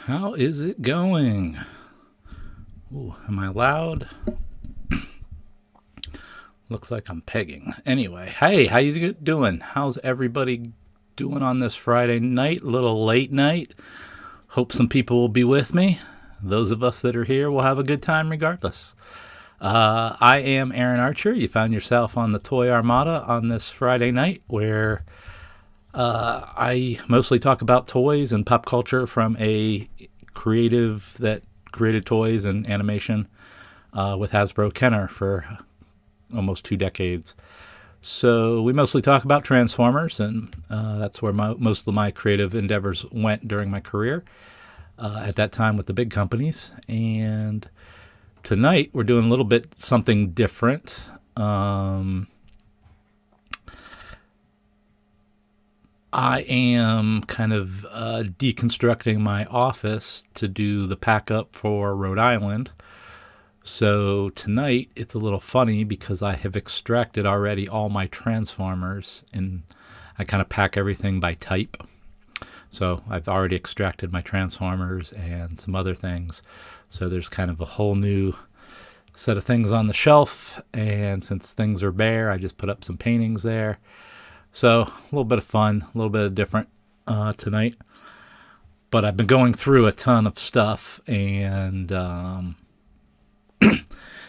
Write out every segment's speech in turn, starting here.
How is it going? Ooh, am I loud? Looks like I'm pegging. Anyway, hey, how you doing? How's everybody doing on this Friday night? A little late night. Hope some people will be with me. Those of us that are here will have a good time regardless. I am Aaron Archer. You found yourself on the Toy Armada on this Friday night where I mostly talk about toys and pop culture from a creative that created toys and animation with Hasbro Kenner for almost 2 decades. So we mostly talk about Transformers, and that's where most of my creative endeavors went during my career at that time with the big companies. And tonight we're doing a little bit something different. I am kind of deconstructing my office to do the pack up for Rhode Island. So tonight it's a little funny because I have extracted already all my Transformers, and I kind of pack everything by type. So I've already extracted my Transformers and some other things. So there's kind of a whole new set of things on the shelf, and since things are bare, I just put up some paintings there. So a little bit of fun, a little bit of different tonight. But I've been going through a ton of stuff and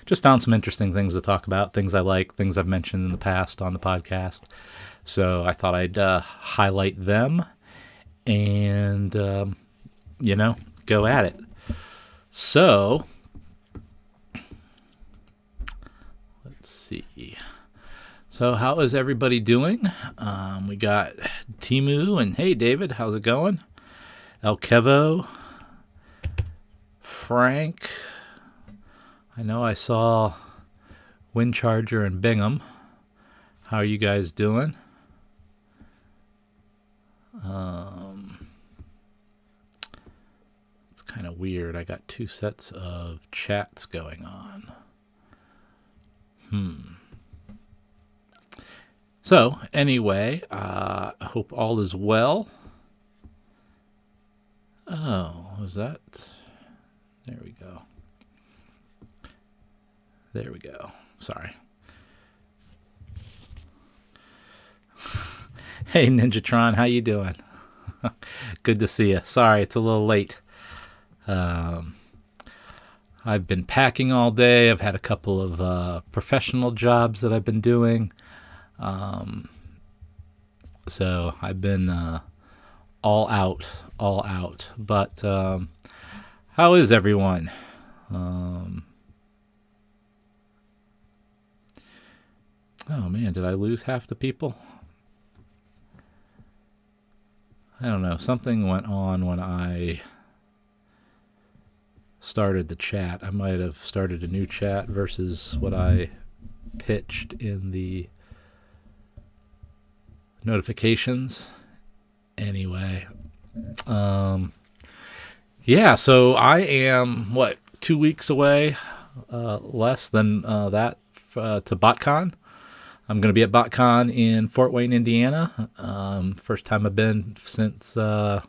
just found some interesting things to talk about, things I like, things I've mentioned in the past on the podcast. So I thought I'd highlight them and, go at it. So let's see. So how is everybody doing? We got Timu and hey David, how's it going? El Kevo, Frank. I know I saw Windcharger and Bingham. How are you guys doing? It's kind of weird. I got 2 sets of chats going on. So, anyway, I hope all is well. Oh, was that? There we go. There we go. Sorry. Hey, Ninjatron, how you doing? Good to see you. Sorry, it's a little late. I've been packing all day. I've had a couple of professional jobs that I've been doing. So I've been all out. But how is everyone? Oh man, did I lose half the people? I don't know. Something went on when I started the chat. I might have started a new chat versus what I pitched in the notifications. Anyway, yeah, so I am 2 weeks away, less than that to BotCon. I'm going to be at BotCon in Fort Wayne, Indiana. First time I've been since I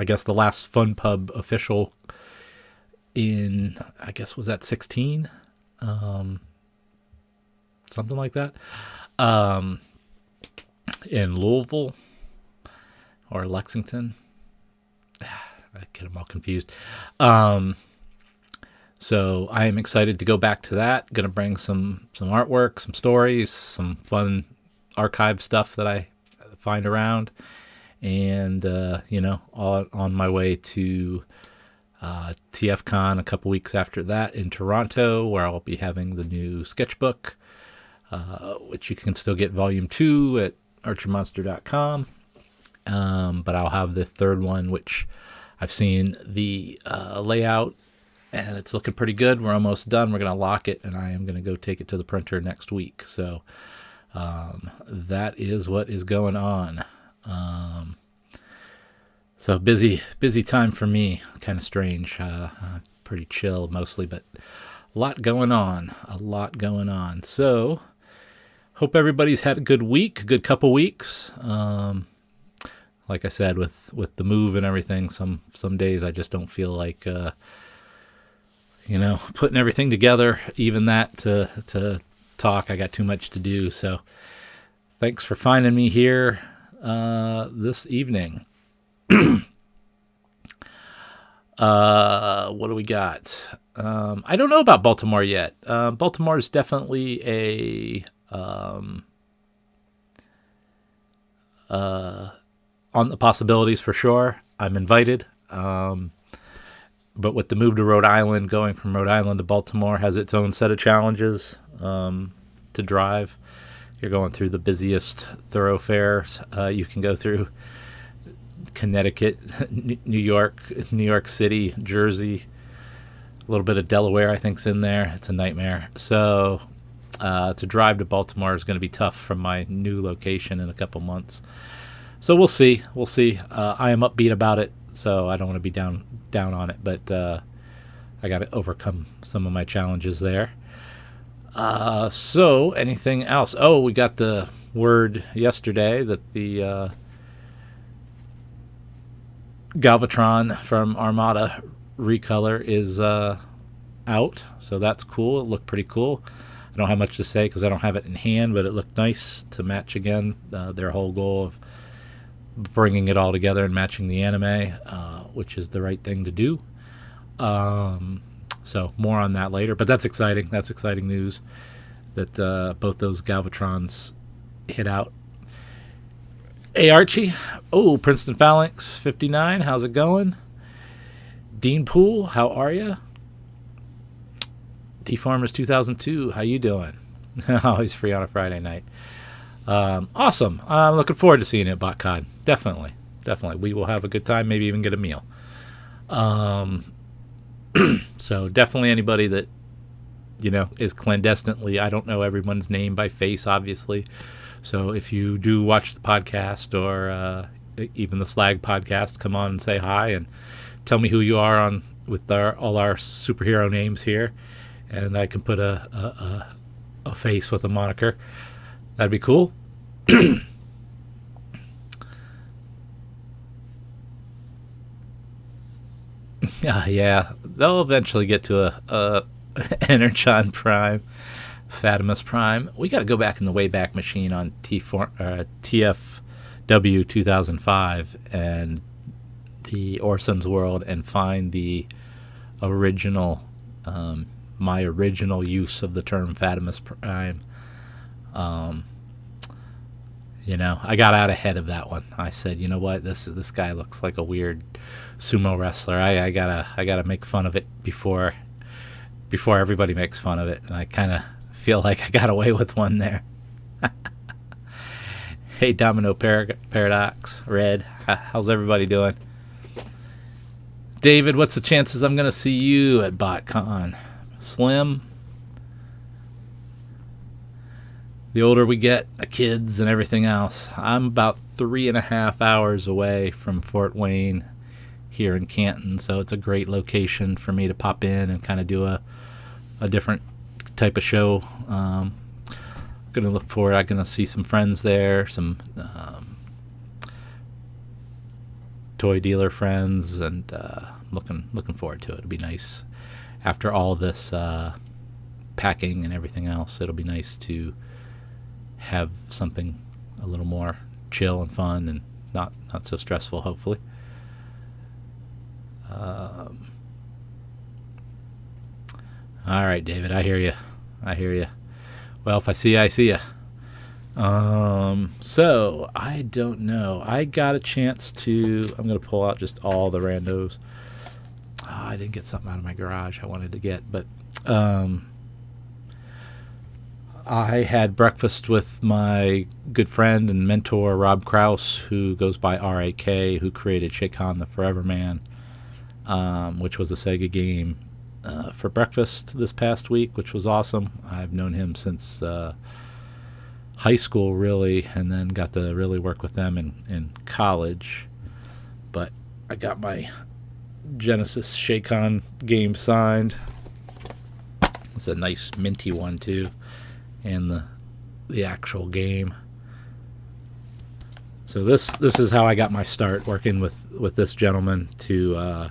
guess the last Fun Pub official in, I guess, was that 16? Something like that. In Louisville or Lexington. I get them all confused. So I am excited to go back to that. Going to bring some artwork, some stories, some fun archive stuff that I find around. And, all on my way to TFCon a couple weeks after that in Toronto, where I'll be having the new sketchbook, which you can still get volume 2 at archermonster.com. But I'll have the third one, which I've seen the layout, and it's looking pretty good. We're almost done. We're going to lock it, and I am going to go take it to the printer next week. So that is what is going on. So busy time for me. Kind of strange. Pretty chill mostly, but a lot going on. So hope everybody's had a good week, a good couple weeks. like I said, with the move and everything, some days I just don't feel like putting everything together. Even that to talk, I got too much to do. So thanks for finding me here this evening. What do we got? I don't know about Baltimore yet. Baltimore is definitely on the possibilities for sure. I'm invited. But with the move to Rhode Island, going from Rhode Island to Baltimore has its own set of challenges to drive. You're going through the busiest thoroughfares you can go through. Connecticut, New York City, Jersey, a little bit of Delaware I think's in there. It's a nightmare. So to drive to Baltimore is going to be tough from my new location in a couple months. So we'll see. I am upbeat about it, so I don't want to be down on it, but I got to overcome some of my challenges there. So anything else? Oh, we got the word yesterday that the Galvatron from Armada recolor is out, so that's cool. It looked pretty cool. I don't have much to say because I don't have it in hand, but it looked nice to match again their whole goal of bringing it all together and matching the anime, which is the right thing to do. So more on that later, but that's exciting. That's exciting news that both those Galvatrons hit out. Hey Archie, Princeton Phalanx 59, how's it going? Dean Poole, how are you? T-Farmers 2002, how you doing? Always free on a Friday night. Awesome. I'm looking forward to seeing it at BotCon. Definitely. We will have a good time, maybe even get a meal. So definitely anybody that, is clandestinely, I don't know everyone's name by face, obviously. So if you do watch the podcast or even the Slag podcast, come on and say hi and tell me who you are on with all our superhero names here, and I can put a face with a moniker. That'd be cool. Yeah, they'll eventually get to a Energon Prime. Fatimus Prime. We got to go back in the Wayback Machine on TFW 2005 and the Orson's World and find the original, my original use of the term Fatimus Prime. I got out ahead of that one. I said, you know what, this guy looks like a weird sumo wrestler. I gotta make fun of it before everybody makes fun of it, and I kind of feel like I got away with one there. Hey, Domino Paradox, Red, how's everybody doing? David, what's the chances I'm going to see you at BotCon? Slim. The older we get, the kids and everything else. I'm about 3.5 hours away from Fort Wayne here in Canton, so it's a great location for me to pop in and kind of do a different type of show. Gonna look forward. I'm gonna see some friends there, some toy dealer friends, and looking forward to it. It'll be nice after all this packing and everything else. It'll be nice to have something a little more chill and fun and not so stressful, hopefully. All right, David, I hear you. Well, if I see you, I see you. So I don't know. I got a chance to. I'm gonna pull out just all the randos. I didn't get something out of my garage I wanted to get, but I had breakfast with my good friend and mentor Rob Krause, who goes by R.A.K., who created Shakhan the Forever Man, which was a Sega game. For breakfast this past week, which was awesome. I've known him since high school, really, and then got to really work with them in college. But I got my Genesis Shakhan game signed. It's a nice minty one, too, and the actual game. So this is how I got my start working with this gentleman to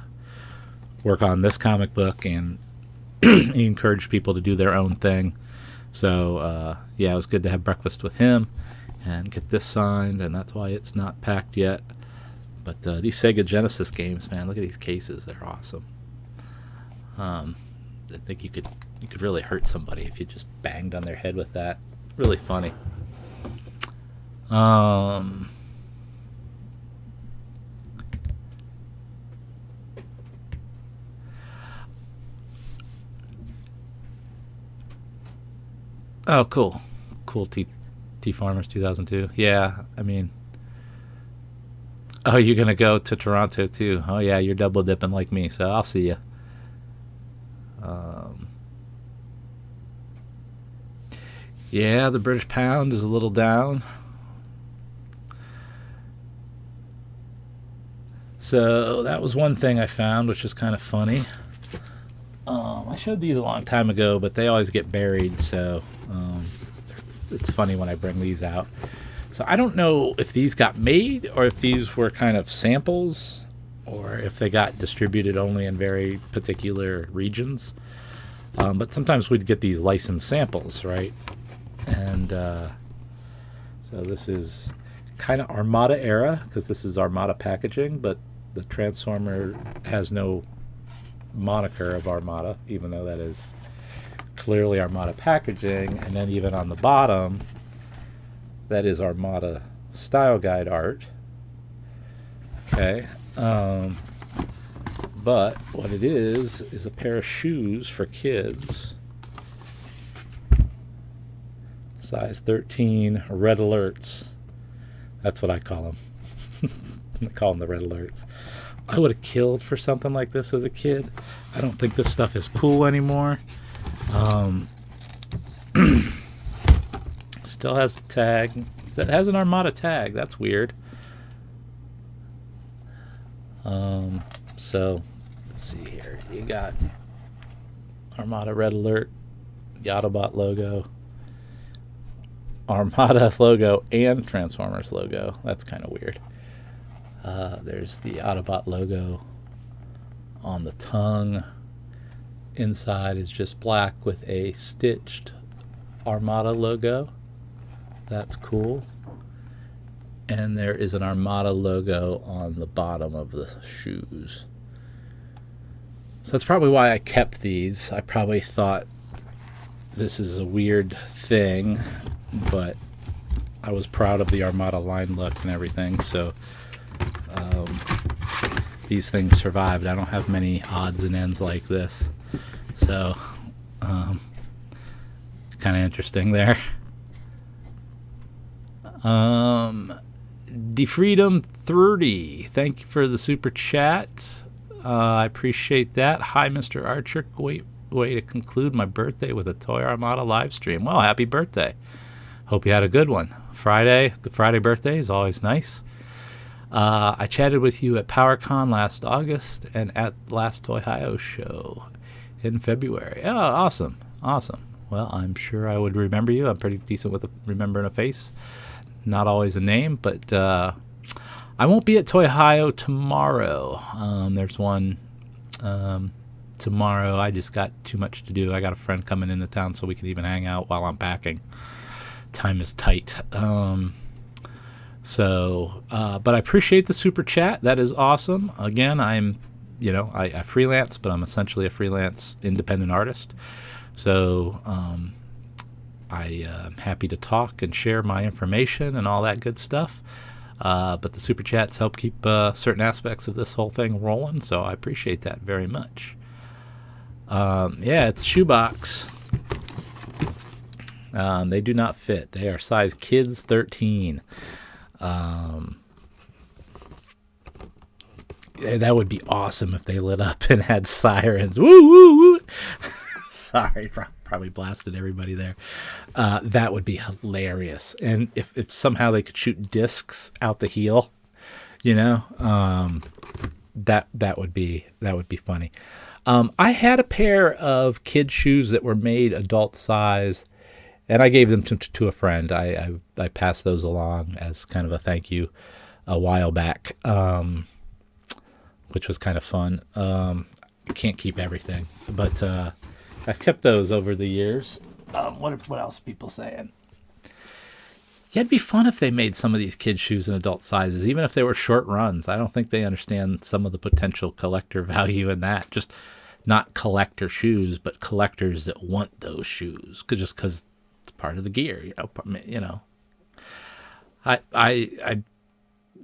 work on this comic book, and he encouraged people to do their own thing. So yeah, it was good to have breakfast with him and get this signed, and that's why it's not packed yet. But these Sega Genesis games, man, look at these cases. They're awesome. I think you could really hurt somebody if you just banged on their head with that. Really funny. Oh, cool. Cool T Farmers 2002. Yeah, I mean... Oh, you're going to go to Toronto, too. Oh, yeah, you're double dipping like me, so I'll see you. Yeah, the British pound is a little down. So that was one thing I found, which is kind of funny. I showed these a long time ago, but they always get buried, so it's funny when I bring these out. So I don't know if these got made or if these were kind of samples or if they got distributed only in very particular regions. But sometimes we'd get these licensed samples, right? And so this is kind of Armada era, because this is Armada packaging, but the Transformer has no moniker of Armada, even though that is clearly Armada packaging. And then even on the bottom, that is Armada style guide art. Okay. But what it is a pair of shoes for kids. Size 13 red alerts. That's what I call them. I call them the red alerts. I would have killed for something like this as a kid. I don't think this stuff is cool anymore. Still has the tag. It has an Armada tag. That's weird. So let's see here. You got Armada red alert, Medabot logo, Armada logo, and Transformers logo. That's kind of weird. There's the Autobot logo on the tongue. Inside is just black with a stitched Armada logo. That's cool. And there is an Armada logo on the bottom of the shoes. So that's probably why I kept these. I probably thought this is a weird thing, but I was proud of the Armada line look and everything, so these things survived. I don't have many odds and ends like this, so kind of interesting there. DeFreedom 30, thank you for the super chat. I appreciate that. Hi, Mr. Archer. Great way to conclude my birthday with a Toy Armada live stream. Well, happy birthday. Hope you had a good one. Friday birthday is always nice. I chatted with you at PowerCon last August and at last Toy-Hio show in February. Oh, awesome. Well, I'm sure I would remember you. I'm pretty decent with remembering a face. Not always a name, but I won't be at Toy-Hio tomorrow. There's one tomorrow. I just got too much to do. I got a friend coming into town so we can even hang out while I'm packing. Time is tight. But I appreciate the super chat. That is awesome. Again, I freelance, but I'm essentially a freelance independent artist. So I'm happy to talk and share my information and all that good stuff. But the super chats help keep certain aspects of this whole thing rolling, so I appreciate that very much. Yeah, it's a shoebox. They do not fit. They are size kids 13. That would be awesome if they lit up and had sirens. Woo, woo, woo. Sorry, probably blasted everybody there. That would be hilarious. And if somehow they could shoot discs out the heel, that would be funny. I had a pair of kid shoes that were made adult size, And I gave them to a friend. I passed those along as kind of a thank you a while back, which was kind of fun. I can't keep everything, but I've kept those over the years. What else are people saying? Yeah, it'd be fun if they made some of these kids' shoes in adult sizes, even if they were short runs. I don't think they understand some of the potential collector value in that. Just not collector shoes, but collectors that want those shoes, just because it's part of the gear. You know. I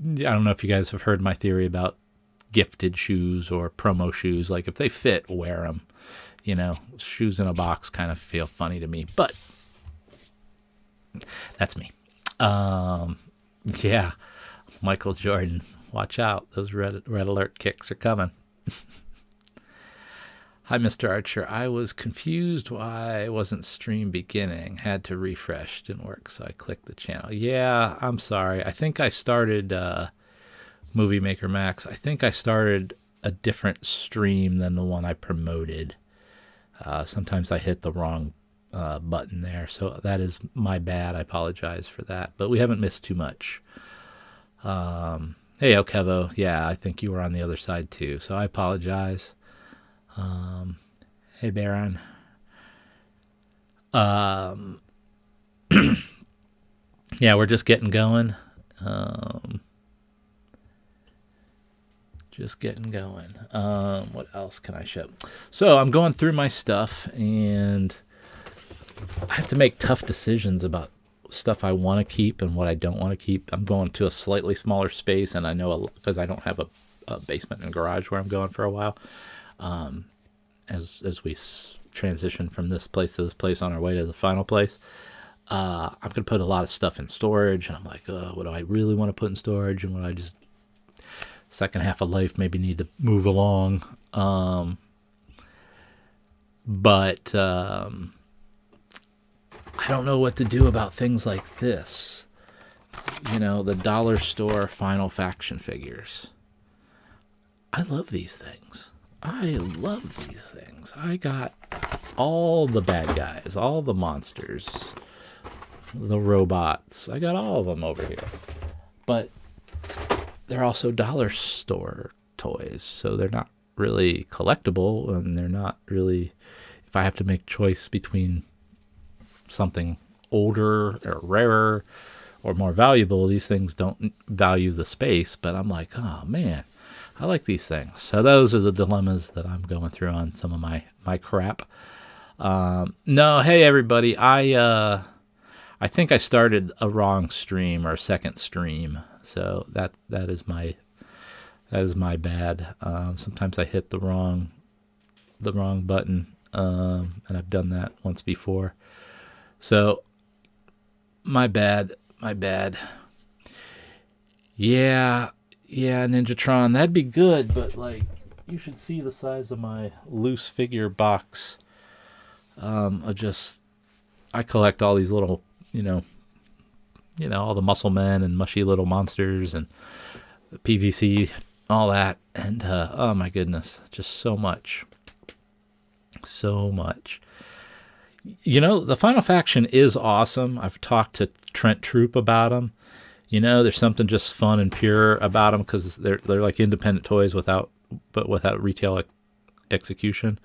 don't know if you guys have heard my theory about gifted shoes or promo shoes. Like if they fit, wear them. You know, shoes in a box kind of feel funny to me, but that's me. Yeah, Michael Jordan, watch out. Those red alert kicks are coming. Hi, Mr. Archer. I was confused why it wasn't stream beginning. Had to refresh. Didn't work, so I clicked the channel. Yeah, I'm sorry. I think I started Movie Maker Max. I think I started a different stream than the one I promoted. Sometimes I hit the wrong button there, so that is my bad. I apologize for that, but we haven't missed too much. Hey, Okevo. Yeah, I think you were on the other side too, so I apologize. Hey, Baron. Yeah, we're just getting going. Just getting going. What else can I show? So I'm going through my stuff, and I have to make tough decisions about stuff I want to keep and what I don't want to keep. I'm going to a slightly smaller space, and I know because I don't have a basement and garage where I'm going for a while. As we transition from this place to this place on our way to the final place, I'm going to put a lot of stuff in storage, and I'm like, what do I really want to put in storage, and what I just second half of life maybe need to move along. But I don't know what to do about things like this. You know, the dollar store Final Faction figures. I love these things. I got all the bad guys, all the monsters, the robots. I got all of them over here. But they're also dollar store toys, so they're not really collectible, and they're not really, if I have to make choice between something older or rarer or more valuable, these things don't value the space, but I'm like, oh man, I like these things. So those are the dilemmas that I'm going through on some of my crap. No, hey everybody, I think I started a wrong stream or a second stream, so that is my bad. Sometimes I hit the wrong button, and I've done that once before. So my bad. Yeah, Ninjatron, that'd be good, but like you should see the size of my loose figure box. I collect all these little, you know, all the muscle men and mushy little monsters and the PVC, all that, and oh my goodness, just so much. You know, the Final Faction is awesome. I've talked to Trent Troop about them. You know, there's something just fun and pure about them because they're like independent toys without retail execution.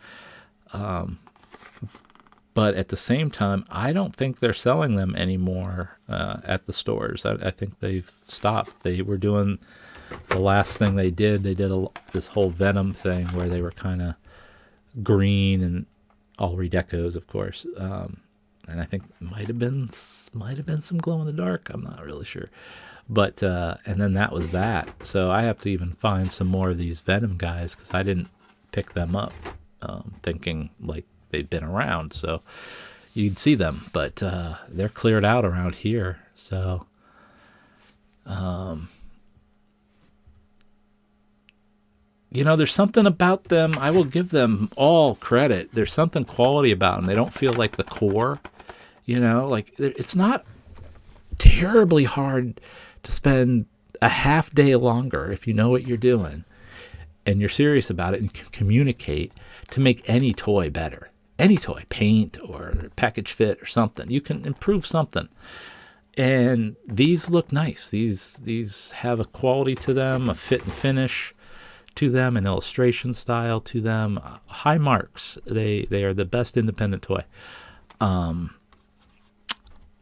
But at the same time, I don't think they're selling them anymore at the stores. I think they've stopped. They were doing the last thing they did. They did this whole Venom thing where they were kind of green and all redecos, of course. And I think might have been some glow in the dark. I'm not really sure. But and then that was that. So I have to even find some more of these Venom guys because I didn't pick them up thinking like they've been around. So you'd see them, but they're cleared out around here. So you know, there's something about them. I will give them all credit. There's something quality about them. They don't feel like the core. You know, like it's not terribly hard to spend a half day longer if you know what you're doing and you're serious about it and can communicate to make any toy better. any toy, paint or package fit or something. You can improve something. And these look nice. These have a quality to them, a fit and finish to them, an illustration style to them. High marks. They are the best independent toy. And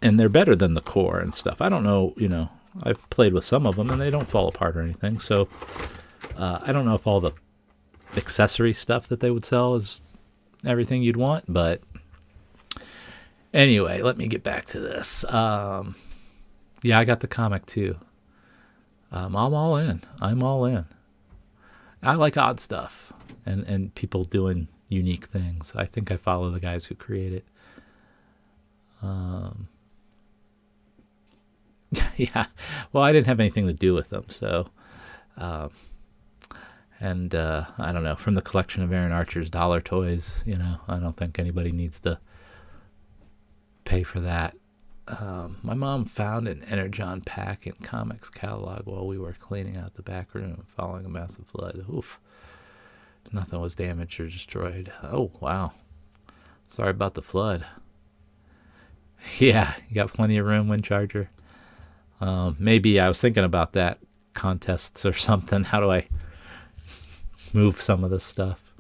they're better than the core and stuff. I don't know, I've played with some of them and they don't fall apart or anything. So I don't know if all the accessory stuff that they would sell is everything you'd want, but anyway, let me get back to this. Yeah, I got the comic too. I'm all in. I like odd stuff and people doing unique things. I think I follow the guys who create it. Yeah, well, I didn't have anything to do with them, so I don't know, from the collection of Aaron Archer's dollar toys, I don't think anybody needs to pay for that. My mom found an Energon pack in comics catalog while we were cleaning out the back room following a massive flood. Oof. Nothing was damaged or destroyed. Oh, wow. Sorry about the flood. Yeah, you got plenty of room, Wind Charger. Maybe I was thinking about that, contests or something. How do I move some of this stuff?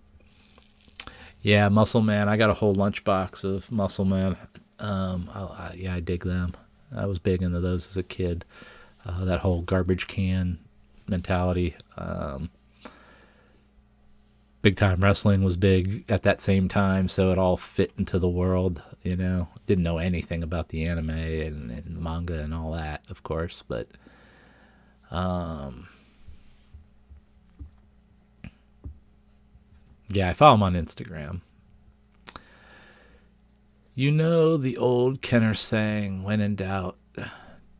Yeah, Muscle Man. I got a whole lunchbox of Muscle Man. I dig them. I was big into those as a kid. That whole garbage can mentality. Big Time Wrestling was big at that same time, so it all fit into the world, Didn't know anything about the anime and manga and all that, of course, but yeah, I follow him on Instagram. The old Kenner saying, when in doubt,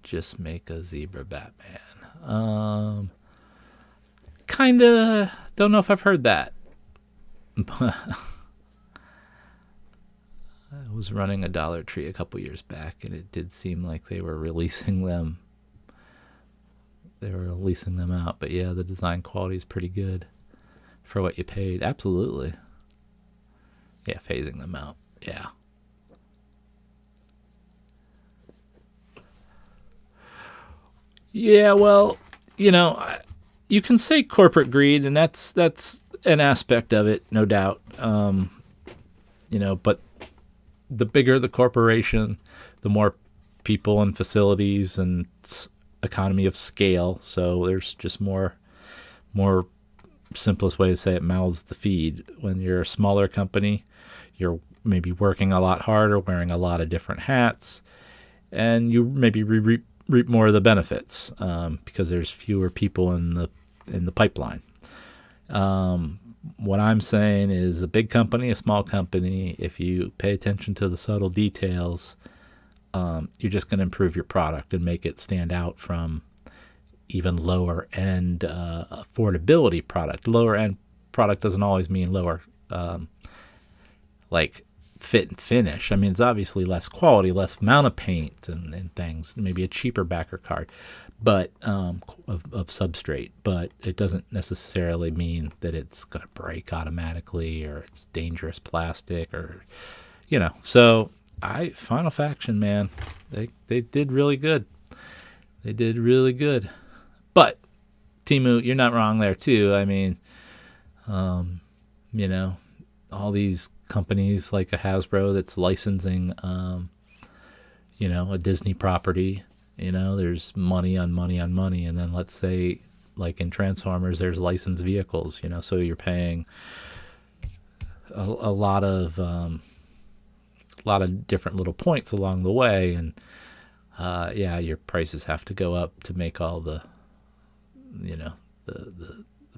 just make a zebra Batman. Kinda don't know if I've heard that. I was running a Dollar Tree a couple years back, and it did seem like they were releasing them. They were leasing them out, but yeah, the design quality is pretty good for what you paid. Absolutely. Yeah, phasing them out. Yeah. Yeah, well, you can say corporate greed, and that's an aspect of it, no doubt. But the bigger the corporation, the more people and facilities and economy of scale. So there's just more simplest way to say it, mouths to feed. When you're a smaller company, you're maybe working a lot harder, wearing a lot of different hats, and you maybe reap more of the benefits because there's fewer people in the pipeline. What I'm saying is, a big company, a small company, if you pay attention to the subtle details, you're just going to improve your product and make it stand out from even lower end affordability product. Lower end product doesn't always mean lower like fit and finish. I mean, it's obviously less quality, less amount of paint and things, maybe a cheaper backer card, but of substrate, but it doesn't necessarily mean that it's going to break automatically or it's dangerous plastic or, so Final Faction, man, they did really good. They did really good. But Temu, you're not wrong there too. I mean, all these companies like a Hasbro that's licensing, a Disney property, there's money on money on money. And then let's say like in Transformers, there's licensed vehicles, so you're paying a lot of different little points along the way. And, your prices have to go up to make all the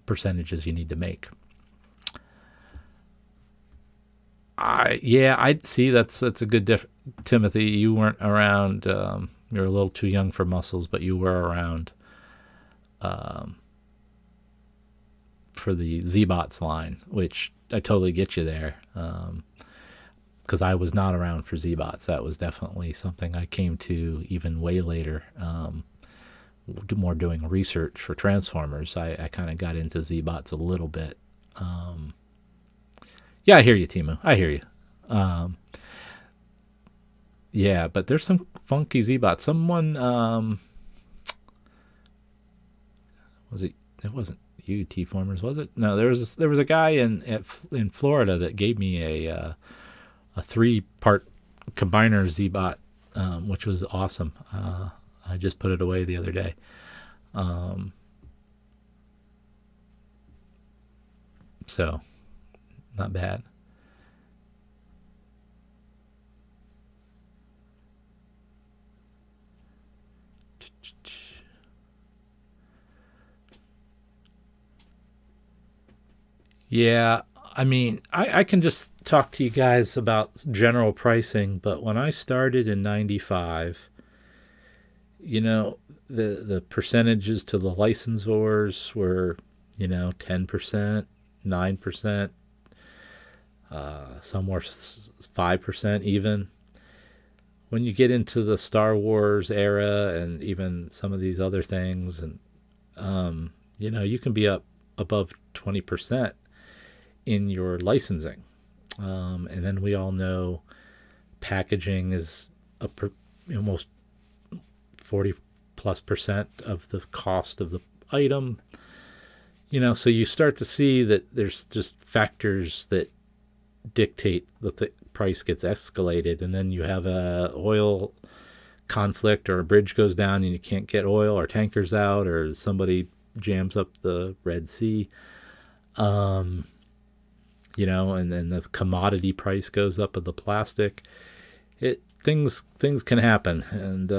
percentages you need to make. I'd see that's a good Timothy, you weren't around. You're a little too young for Muscles, but you were around for the Z-Bots line, which I totally get you there. Because I was not around for Z-Bots. That was definitely something I came to even way later. More doing research for Transformers. I kind of got into Z-Bots a little bit. Yeah, I hear you, Temu. I hear you. Um, yeah, but there's some funky Z-Bots. Someone, was it? It wasn't UT Formers, was it? No, there was a guy in Florida that gave me a 3-part combiner Z-Bot, which was awesome. I just put it away the other day. So, not bad. Yeah, I mean, I can just talk to you guys about general pricing, but when I started in 95, you know, the percentages to the licensors were, 10%, 9%, some were 5% even. When you get into the Star Wars era and even some of these other things, and you can be up above 20% in your licensing. And then we all know packaging is almost 40+% of the cost of the item. So you start to see that there's just factors that dictate that the price gets escalated, and then you have a oil conflict, or a bridge goes down and you can't get oil, or tankers out, or somebody jams up the Red Sea. And then the commodity price goes up of the plastic. Things can happen, and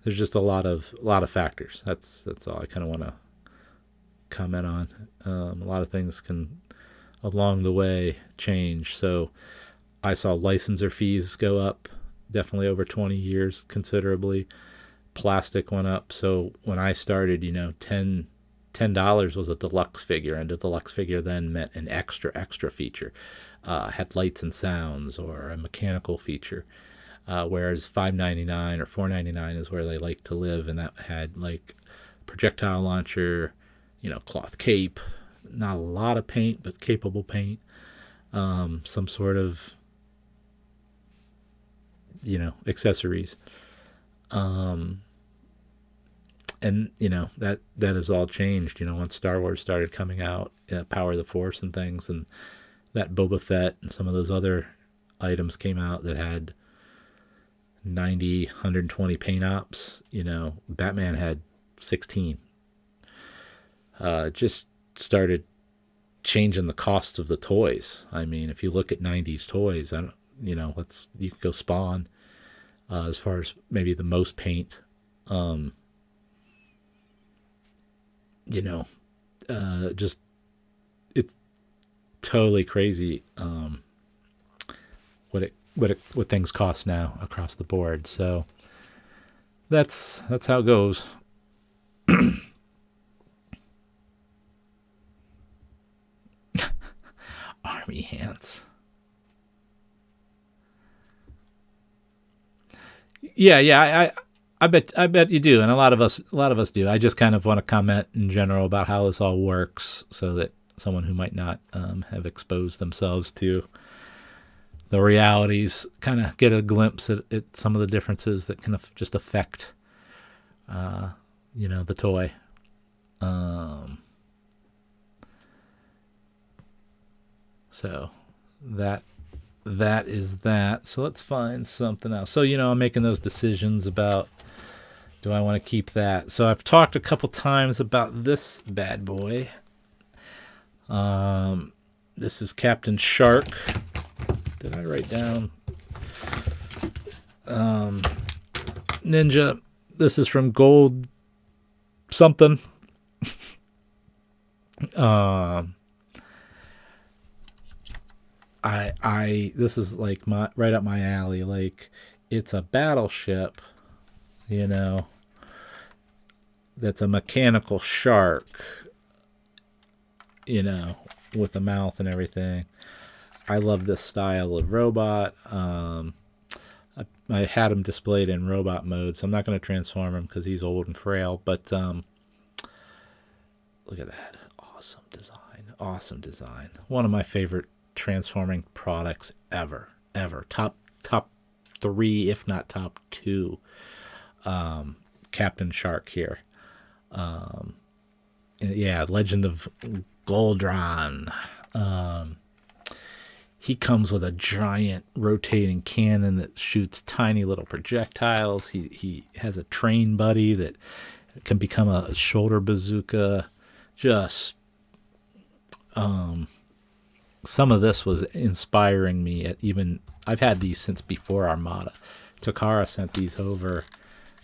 there's just a lot of factors. That's all I kind of want to comment on. A lot of things can along the way change. So I saw licensor fees go up definitely over 20 years considerably. Plastic went up. So when I started, $10 was a deluxe figure, and a deluxe figure then meant an extra feature, had lights and sounds, or a mechanical feature, whereas $5.99 or $4.99 is where they like to live, and that had like projectile launcher, cloth cape, not a lot of paint, but capable paint, some sort of accessories. And that has all changed. Once Star Wars started coming out, Power of the Force and things, and that Boba Fett and some of those other items came out that had 90, 120 paint ops. Batman had 16. Just started changing the costs of the toys. I mean, if you look at 90s toys, you could go Spawn, as far as maybe the most paint. Just it's totally crazy what things cost now across the board. So that's how it goes. Army hands. Yeah. I bet you do, and a lot of us do. I just kind of want to comment in general about how this all works, so that someone who might not have exposed themselves to the realities kind of get a glimpse at some of the differences that can just affect, the toy. So that is that. So let's find something else. So, I'm making those decisions about, do I want to keep that? So I've talked a couple times about this bad boy. This is Captain Shark. Did I write down? Ninja. This is from Gold something. This is like right up my alley. Like, it's a battleship, that's a mechanical shark, with a mouth and everything. I love this style of robot. I had him displayed in robot mode, so I'm not going to transform him because he's old and frail. But look at that. Awesome design. One of my favorite transforming products ever. Top 3, if not top 2. Captain Shark here. Yeah, Legend of Goldron. He comes with a giant rotating cannon that shoots tiny little projectiles. He has a train buddy that can become a shoulder bazooka. Just some of this was inspiring me. I've had these since before Armada. Takara sent these over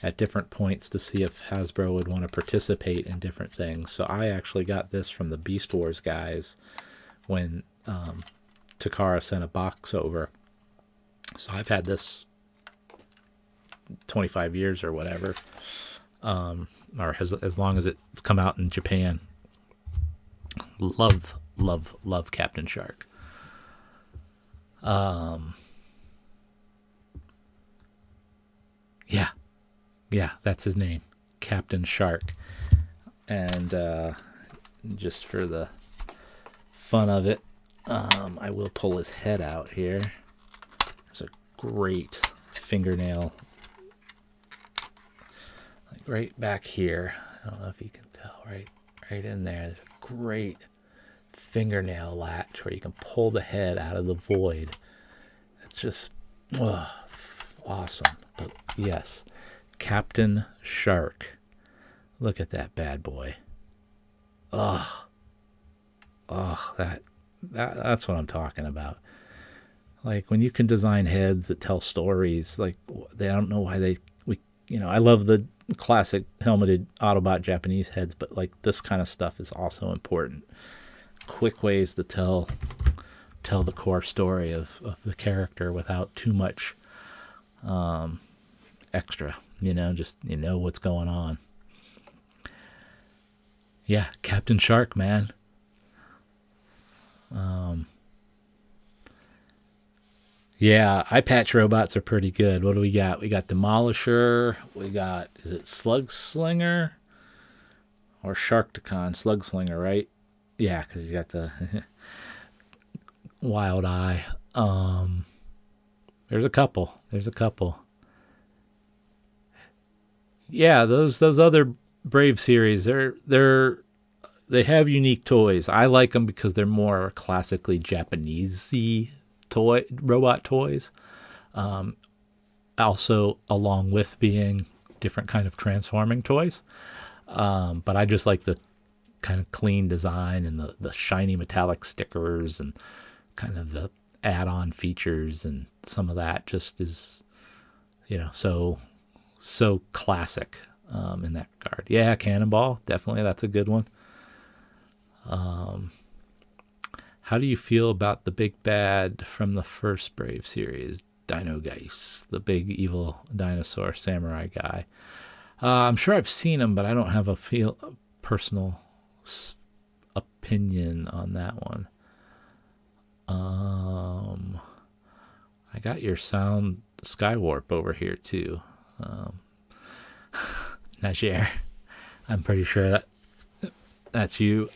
at different points to see if Hasbro would want to participate in different things. So I actually got this from the Beast Wars guys when Takara sent a box over. So I've had this 25 years or whatever, or as long as it's come out in Japan. Love Captain Shark. Yeah, that's his name, Captain Shark. And just for the fun of it, I will pull his head out here. There's a great fingernail, like right back here. I don't know if you can tell, right in there. There's a great fingernail latch where you can pull the head out of the void. It's just awesome. But yes, Captain Shark. Look at that bad boy. That's what I'm talking about. Like when you can design heads that tell stories, like they don't know why I love the classic helmeted Autobot Japanese heads, but like this kind of stuff is also important. Quick ways to tell the core story of the character without too much extra, just what's going on. Yeah, Captain Shark, man. Yeah, eye patch robots are pretty good. What do we got? We got Demolisher. We got, is it Slug Slinger or Sharkticon? Slug Slinger, right? Yeah, because he's got the wild eye. There's a couple. Yeah, those other Brave series, they have unique toys. I like them because they're more classically Japanese-y robot toys. Also, along with being different kind of transforming toys. But I just like the kind of clean design and the shiny metallic stickers and kind of the add-on features, and some of that just is, so classic in that regard. Yeah, Cannonball, definitely, that's a good one. How do you feel about the big bad from the first Brave series, Dino Geist, the big evil dinosaur samurai guy? I'm sure I've seen him, but I don't have a personal opinion on that one. I got your sound Skywarp over here too. Najer, I'm pretty sure that's you.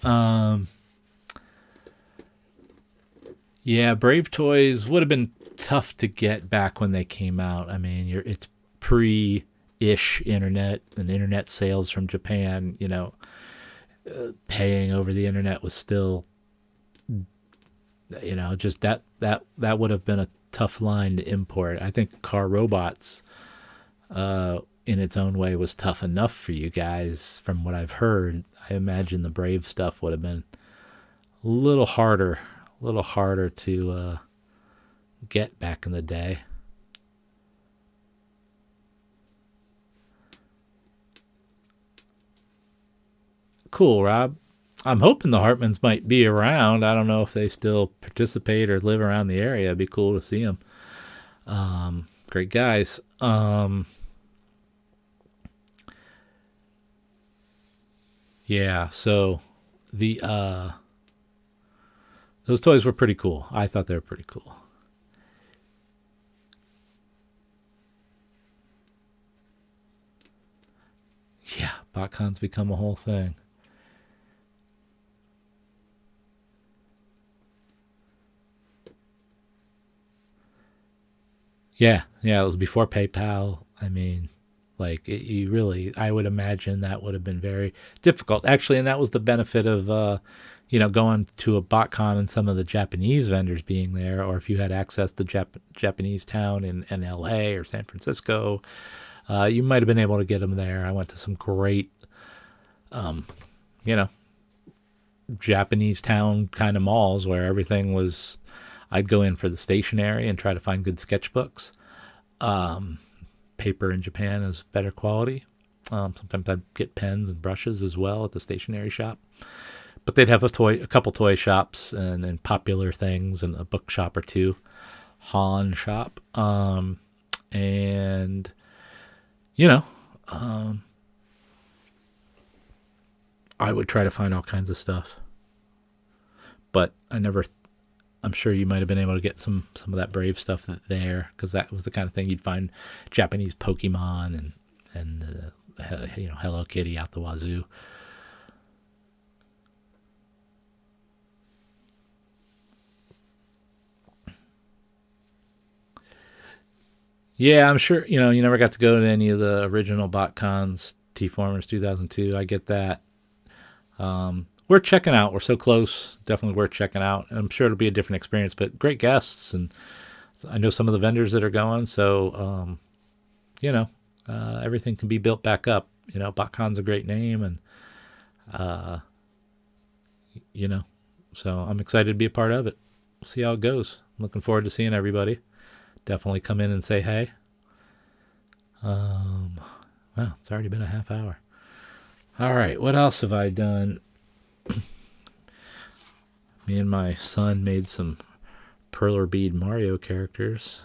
Yeah, Brave toys would have been tough to get back when they came out. I mean, it's pre-ish internet, and internet sales from Japan. Paying over the internet was still, just that would have been a tough line to import. I think Car Robots, in its own way, was tough enough for you guys. From what I've heard, I imagine the Brave stuff would have been a little harder to get back in the day. Cool, Rob. I'm hoping the Hartmans might be around. I don't know if they still participate or live around the area. It'd be cool to see them. Great guys. Yeah, so those toys were pretty cool. I thought they were pretty cool. Yeah, BotCon's become a whole thing. Yeah, yeah, it was before PayPal. I mean, like you really, I would imagine that would have been very difficult, actually, and that was the benefit of, going to a BotCon and some of the Japanese vendors being there, or if you had access to Japanese town in L.A. or San Francisco, you might have been able to get them there. I went to some great, you know, Japanese town kind of malls where everything was. I'd go in for the stationery and try to find good sketchbooks. Paper in Japan is better quality. Sometimes I'd get pens and brushes as well at the stationery shop. But they'd have a couple toy shops and popular things and a book shop or two, Han shop, and I would try to find all kinds of stuff. But I never. I'm sure you might have been able to get some of that Brave stuff there, because that was the kind of thing you'd find Japanese Pokemon and Hello Kitty out the wazoo. Yeah, I'm sure you never got to go to any of the original BotCons, T-Formers 2002. I get that. We're checking out. We're so close. Definitely worth checking out. I'm sure it'll be a different experience, but great guests, and I know some of the vendors that are going. So, everything can be built back up. BotCon's a great name, and so I'm excited to be a part of it. We'll see how it goes. I'm looking forward to seeing everybody. Definitely come in and say hey. Wow, it's already been a half hour. All right, what else have I done? Me and my son made some Perler Bead Mario characters.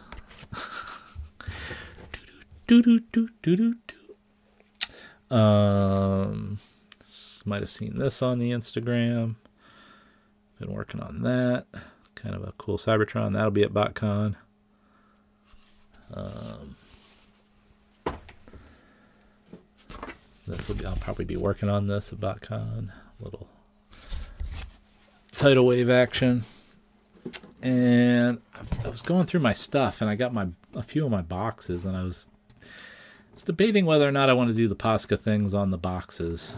Might have seen this on the Instagram. Been working on that. Kind of a cool Cybertron. That'll be at BotCon. I'll probably be working on this at BotCon. Little tidal wave action. And I was going through my stuff, and I got a few of my boxes, and I was debating whether or not I want to do the Posca things on the boxes.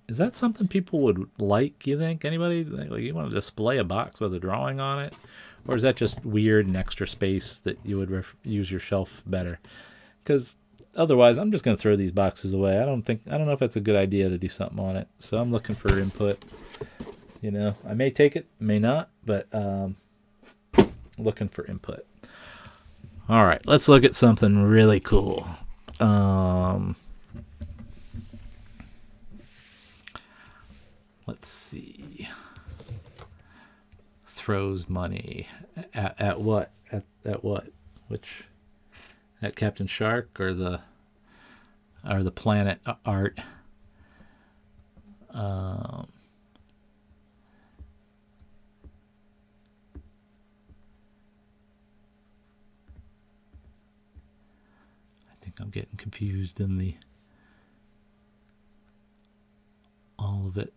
Is that something people would like, you think? Anybody? Like, you want to display a box with a drawing on it? Or is that just weird and extra space that you would use your shelf better? Because otherwise, I'm just going to throw these boxes away. I don't know if it's a good idea to do something on it. So I'm looking for input. I may take it, may not, but looking for input. All right, let's look at something really cool. Let's see. Throws money at what? At what? Which? At Captain Shark or the Planet Art? I'm getting confused in all of it.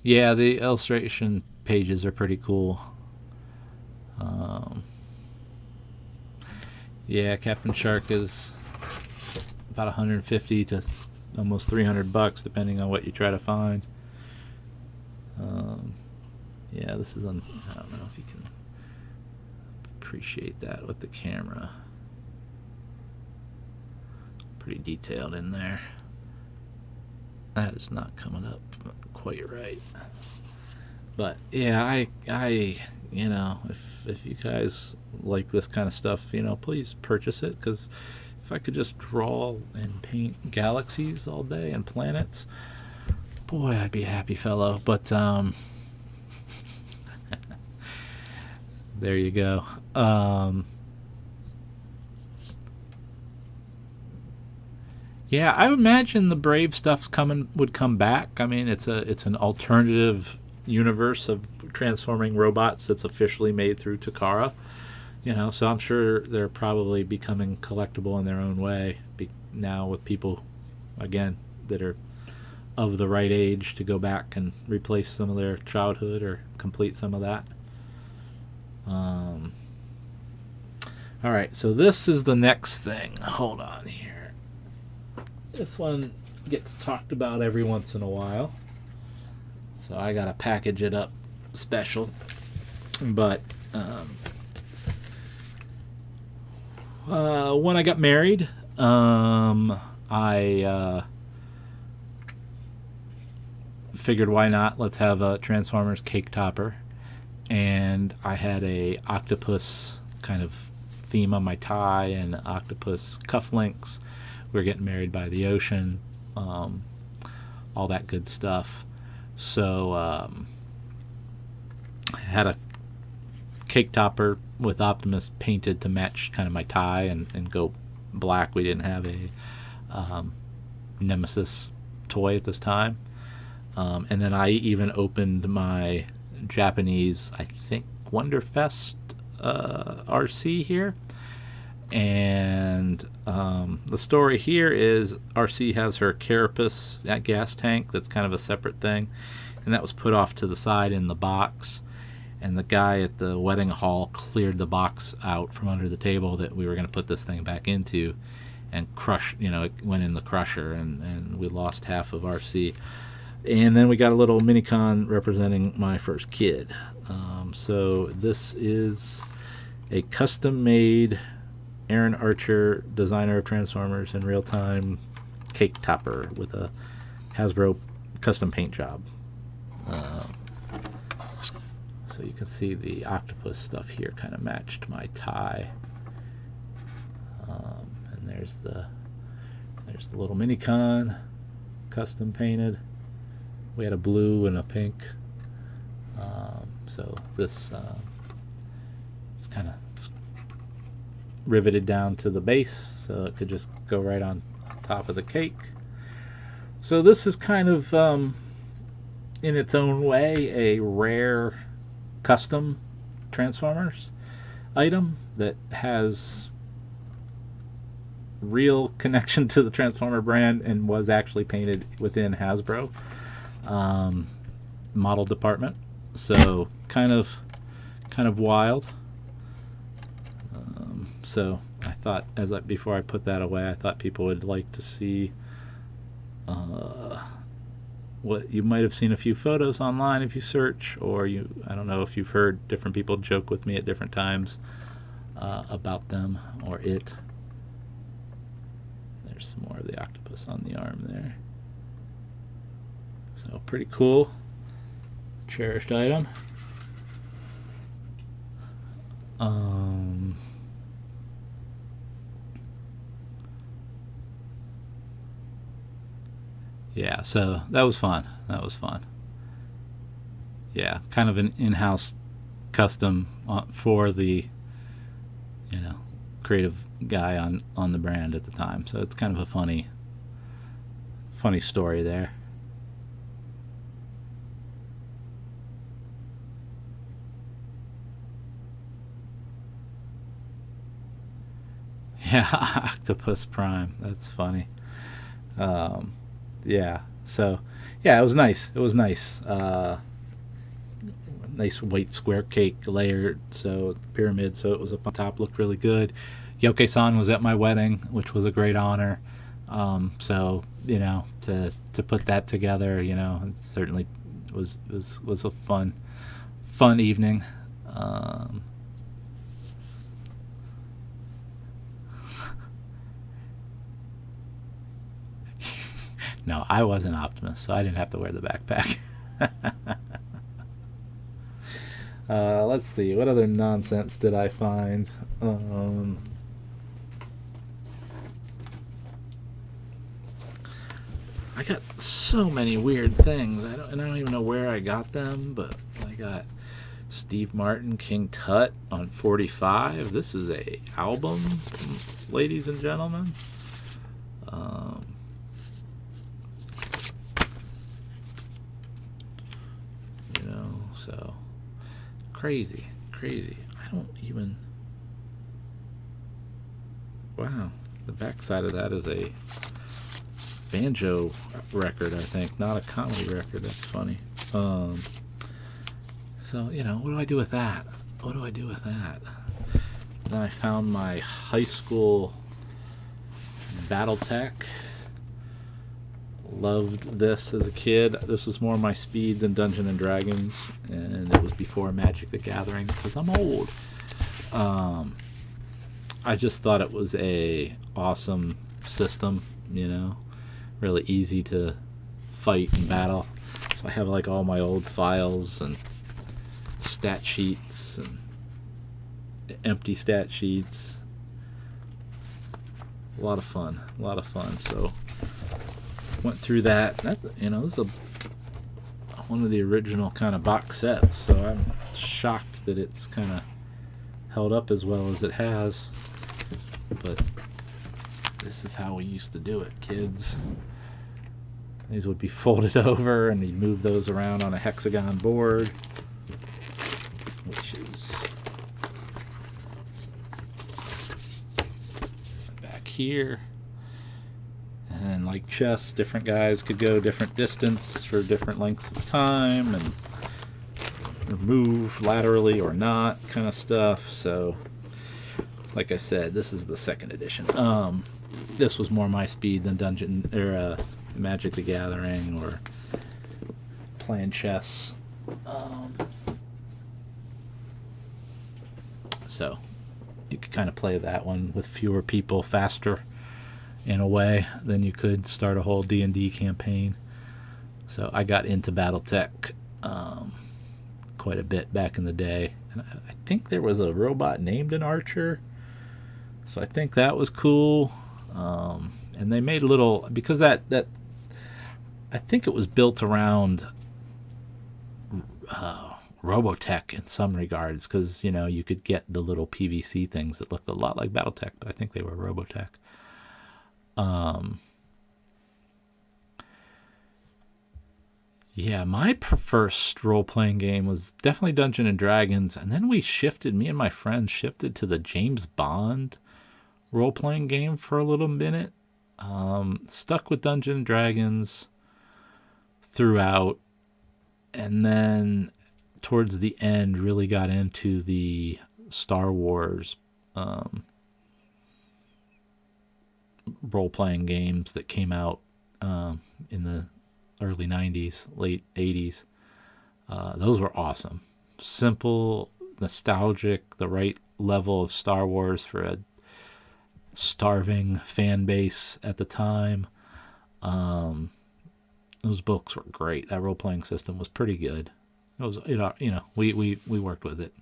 Yeah, the illustration pages are pretty cool. Yeah, Captain Shark is about 150 to almost $300, depending on what you try to find. Yeah, this is I don't know if you can appreciate that with the camera. Pretty detailed in there. That is not coming up quite right. But yeah, I if you guys like this kind of stuff, please purchase it, because if I could just draw and paint galaxies all day and planets, boy, I'd be a happy fellow. But there you go. Yeah, I imagine the Brave stuff's would come back. I mean, it's an alternative universe of transforming robots that's officially made through Takara. So I'm sure they're probably becoming collectible in their own way now, with people, again, that are of the right age to go back and replace some of their childhood or complete some of that. Alright, so this is the next thing. Hold on here. This one gets talked about every once in a while, so I gotta package it up special. But when I got married, I figured why not, let's have a Transformers cake topper, and I had a octopus kind of theme on my tie and octopus cufflinks. We were getting married by the ocean, all that good stuff. So I had a cake topper with Optimus painted to match kind of my tie and go black. We didn't have a Nemesis toy at this time. And then I even opened my Japanese, I think, Wonderfest RC here. And the story here is RC has her Carapace, that gas tank that's kind of a separate thing, and that was put off to the side in the box, and the guy at the wedding hall cleared the box out from under the table that we were going to put this thing back into, and it went in the crusher, and we lost half of RC. And then we got a little Minicon representing my first kid. So this is a custom-made Aaron Archer, designer of Transformers in real time, cake topper with a Hasbro custom paint job. So you can see the octopus stuff here kind of matched my tie. And there's the little Minicon, custom painted. We had a blue and a pink. So this it's kind of riveted down to the base, so it could just go right on top of the cake. So this is kind of, in its own way, a rare custom Transformers item that has real connection to the Transformer brand and was actually painted within Hasbro model department. So kind of wild. So I thought, before I put that away, I thought people would like to see what you might have seen a few photos online if you search, or I don't know if you've heard different people joke with me at different times about them or it. There's some more of the octopus on the arm there. So pretty cool, cherished item. Yeah, so that was fun. Yeah, kind of an in-house custom for the creative guy on the brand at the time. So it's kind of a funny story there. Yeah, Octopus Prime. That's funny. Yeah, so yeah, it was nice. Nice white square cake layered, so pyramid, so it was up on top, looked really good. Yoke-san was at my wedding, which was a great honor. So to put that together, it certainly was a fun evening. No, I wasn't Optimus, so I didn't have to wear the backpack. Let's see, what other nonsense did I find? I got so many weird things. I don't even know where I got them, but I got Steve Martin, King Tut on 45. This is a album, ladies and gentlemen. So crazy. I don't even. Wow, the back side of that is a banjo record, I think, not a comedy record. That's funny. So, what do I do with that? Then I found my high school Battletech. Loved this as a kid. This was more my speed than Dungeons and Dragons, and it was before Magic the Gathering because I'm old. I just thought it was a awesome system, really easy to fight and battle. So I have like all my old files and stat sheets and empty stat sheets. A lot of fun. So went through that. This is one of the original kind of box sets, so I'm shocked that it's kind of held up as well as it has. But this is how we used to do it, kids. These would be folded over, and you'd move those around on a hexagon board, which is back here. And like chess, different guys could go different distance for different lengths of time, and or move laterally or not, kind of stuff. So, like I said, this is the second edition. This was more my speed than Magic the Gathering or playing chess. So you could kind of play that one with fewer people faster in a way than you could start a whole D&D campaign. So I got into Battletech quite a bit back in the day. And I think there was a robot named an Archer. So I think that was cool. And they made because that I think it was built around Robotech in some regards, because you could get the little PVC things that looked a lot like Battletech, but I think they were Robotech. Yeah, my first role-playing game was definitely Dungeons and Dragons, and then me and my friends shifted to the James Bond role-playing game for a little minute. Stuck with Dungeons and Dragons throughout, and then towards the end really got into the Star Wars role-playing games that came out in the early 90s, late 80s. Those were awesome. Simple, nostalgic, the right level of Star Wars for a starving fan base at the time. Those books were great. That role-playing system was pretty good. It was, we worked with it.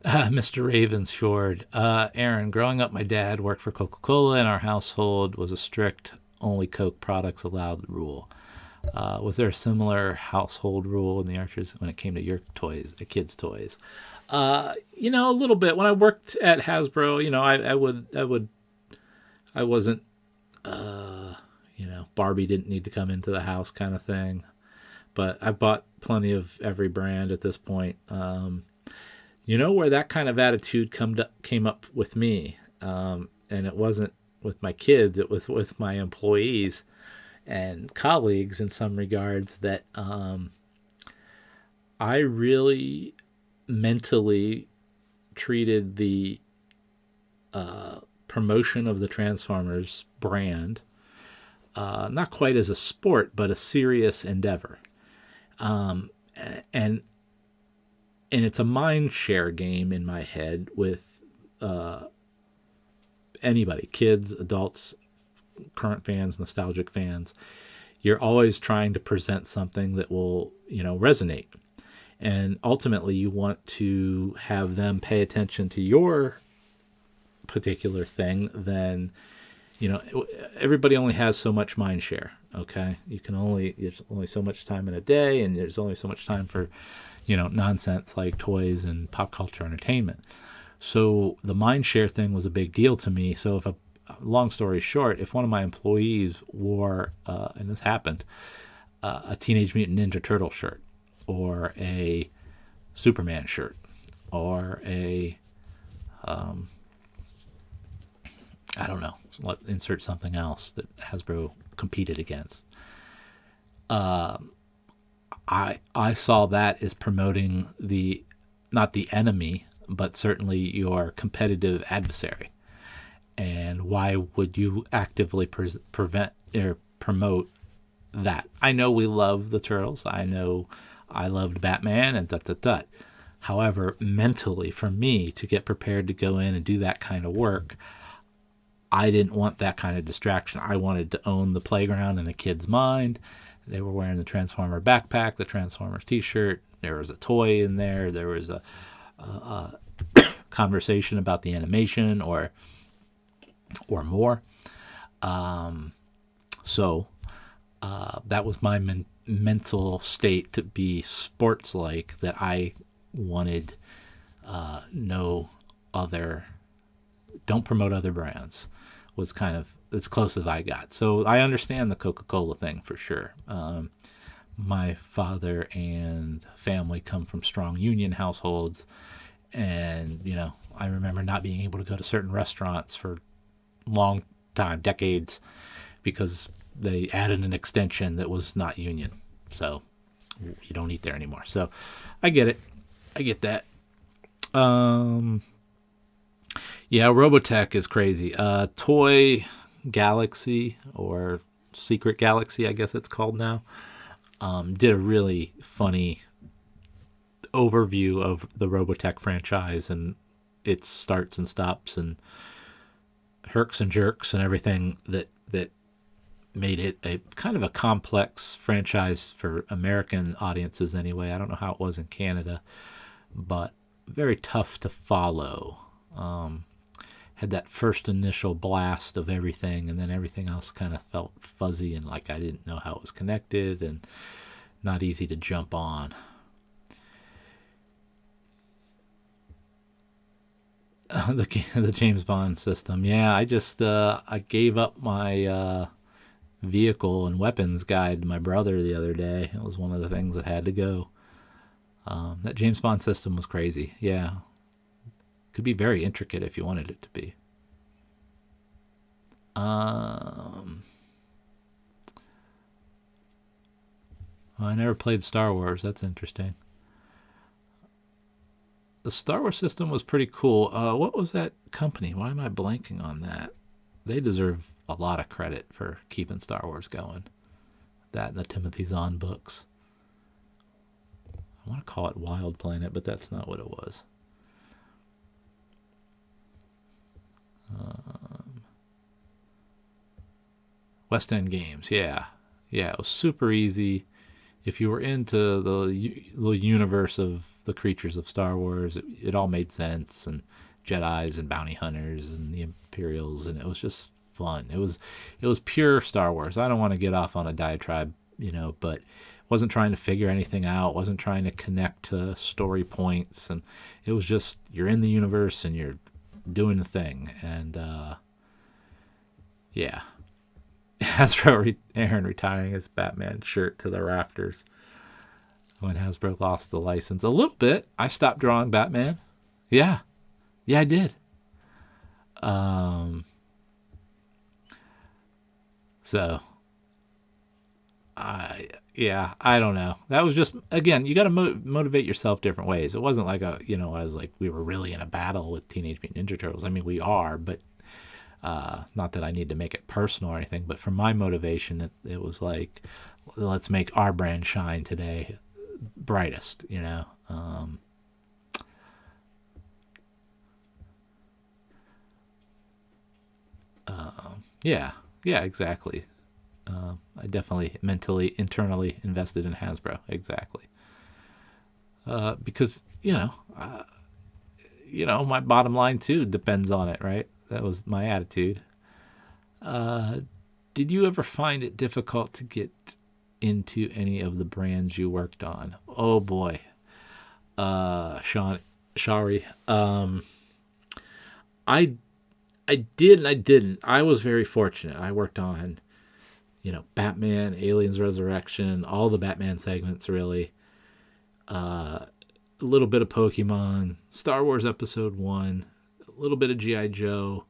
Mr. Ravensford. Aaron, growing up, my dad worked for Coca-Cola, and our household was a strict only Coke products allowed rule. Was there a similar household rule in the Archers when it came to your toys, the kids' toys? A little bit. When I worked at Hasbro, I wasn't, Barbie didn't need to come into the house kind of thing. But I bought plenty of every brand at this point. Where that kind of attitude came up with me, and it wasn't with my kids, it was with my employees and colleagues in some regards, that I really mentally treated the promotion of the Transformers brand not quite as a sport, but a serious endeavor. And it's a mind share game in my head with anybody, kids, adults, current fans, nostalgic fans. You're always trying to present something that will, resonate. And ultimately you want to have them pay attention to your particular thing. Then, everybody only has so much mind share. Okay. There's only so much time in a day, and there's only so much time for, nonsense like toys and pop culture entertainment. So the mind share thing was a big deal to me. So if long story short, if one of my employees wore, and this happened, a Teenage Mutant Ninja Turtle shirt, or a Superman shirt, or a insert something else that Hasbro competed against. I saw that as promoting not the enemy, but certainly your competitive adversary. And why would you actively prevent or promote that? I know we love the Turtles. I know I loved Batman and . However, mentally, for me to get prepared to go in and do that kind of work, I didn't want that kind of distraction. I wanted to own the playground in a kid's mind. They were wearing the Transformer backpack, the Transformers t-shirt. There was a toy in there. There was a conversation about the animation or more. So that was my mental state, to be sports-like, that I wanted no other, don't promote other brands, was kind of as close as I got. So I understand the Coca-Cola thing for sure. My father and family come from strong union households, and I remember not being able to go to certain restaurants for long time, decades, because they added an extension that was not union, so you don't eat there anymore. So I get it. I get that. Yeah, Robotech is crazy. Toy Galaxy, or Secret Galaxy, I guess it's called now, did a really funny overview of the Robotech franchise and its starts and stops and herks and jerks and everything that made it a kind of a complex franchise for American audiences anyway. I don't know how it was in Canada, but very tough to follow. Had that first initial blast of everything, and then everything else kind of felt fuzzy and like I didn't know how it was connected, and not easy to jump on. The James Bond system. Yeah, I just I gave up my vehicle and weapons guide to my brother the other day. It was one of the things that had to go. That James Bond system was crazy. Yeah. Could be very intricate if you wanted it to be. I never played Star Wars. That's interesting. The Star Wars system was pretty cool. What was that company? Why am I blanking on that? They deserve a lot of credit for keeping Star Wars going. That and the Timothy Zahn books. I want to call it Wild Planet, but that's not what it was. West End Games, yeah. It was super easy. If you were into the universe of the creatures of Star Wars, it all made sense, and Jedis and bounty hunters and the Imperials, and it was just fun. It was pure Star Wars. I don't want to get off on a diatribe, but wasn't trying to figure anything out, wasn't trying to connect to story points, and it was just, you're in the universe and you're doing the thing. And yeah. Hasbro Aaron retiring his Batman shirt to the rafters when Hasbro lost the license. A little bit. I stopped drawing Batman. Yeah, I did. So I don't know. That was just, again, you got to motivate yourself different ways. It wasn't like I was like, we were really in a battle with Teenage Mutant Ninja Turtles. I mean, we are, but not that I need to make it personal or anything, but for my motivation, it was like, let's make our brand shine today brightest, yeah, exactly. I definitely mentally, internally invested in Hasbro, exactly. Because, my bottom line too depends on it, right? That was my attitude. Did you ever find it difficult to get into any of the brands you worked on? Oh boy. Shari. I did and I didn't. I was very fortunate. I worked on, Batman, Aliens Resurrection, all the Batman segments really. A little bit of Pokemon, Star Wars Episode 1, a little bit of G.I. Joe,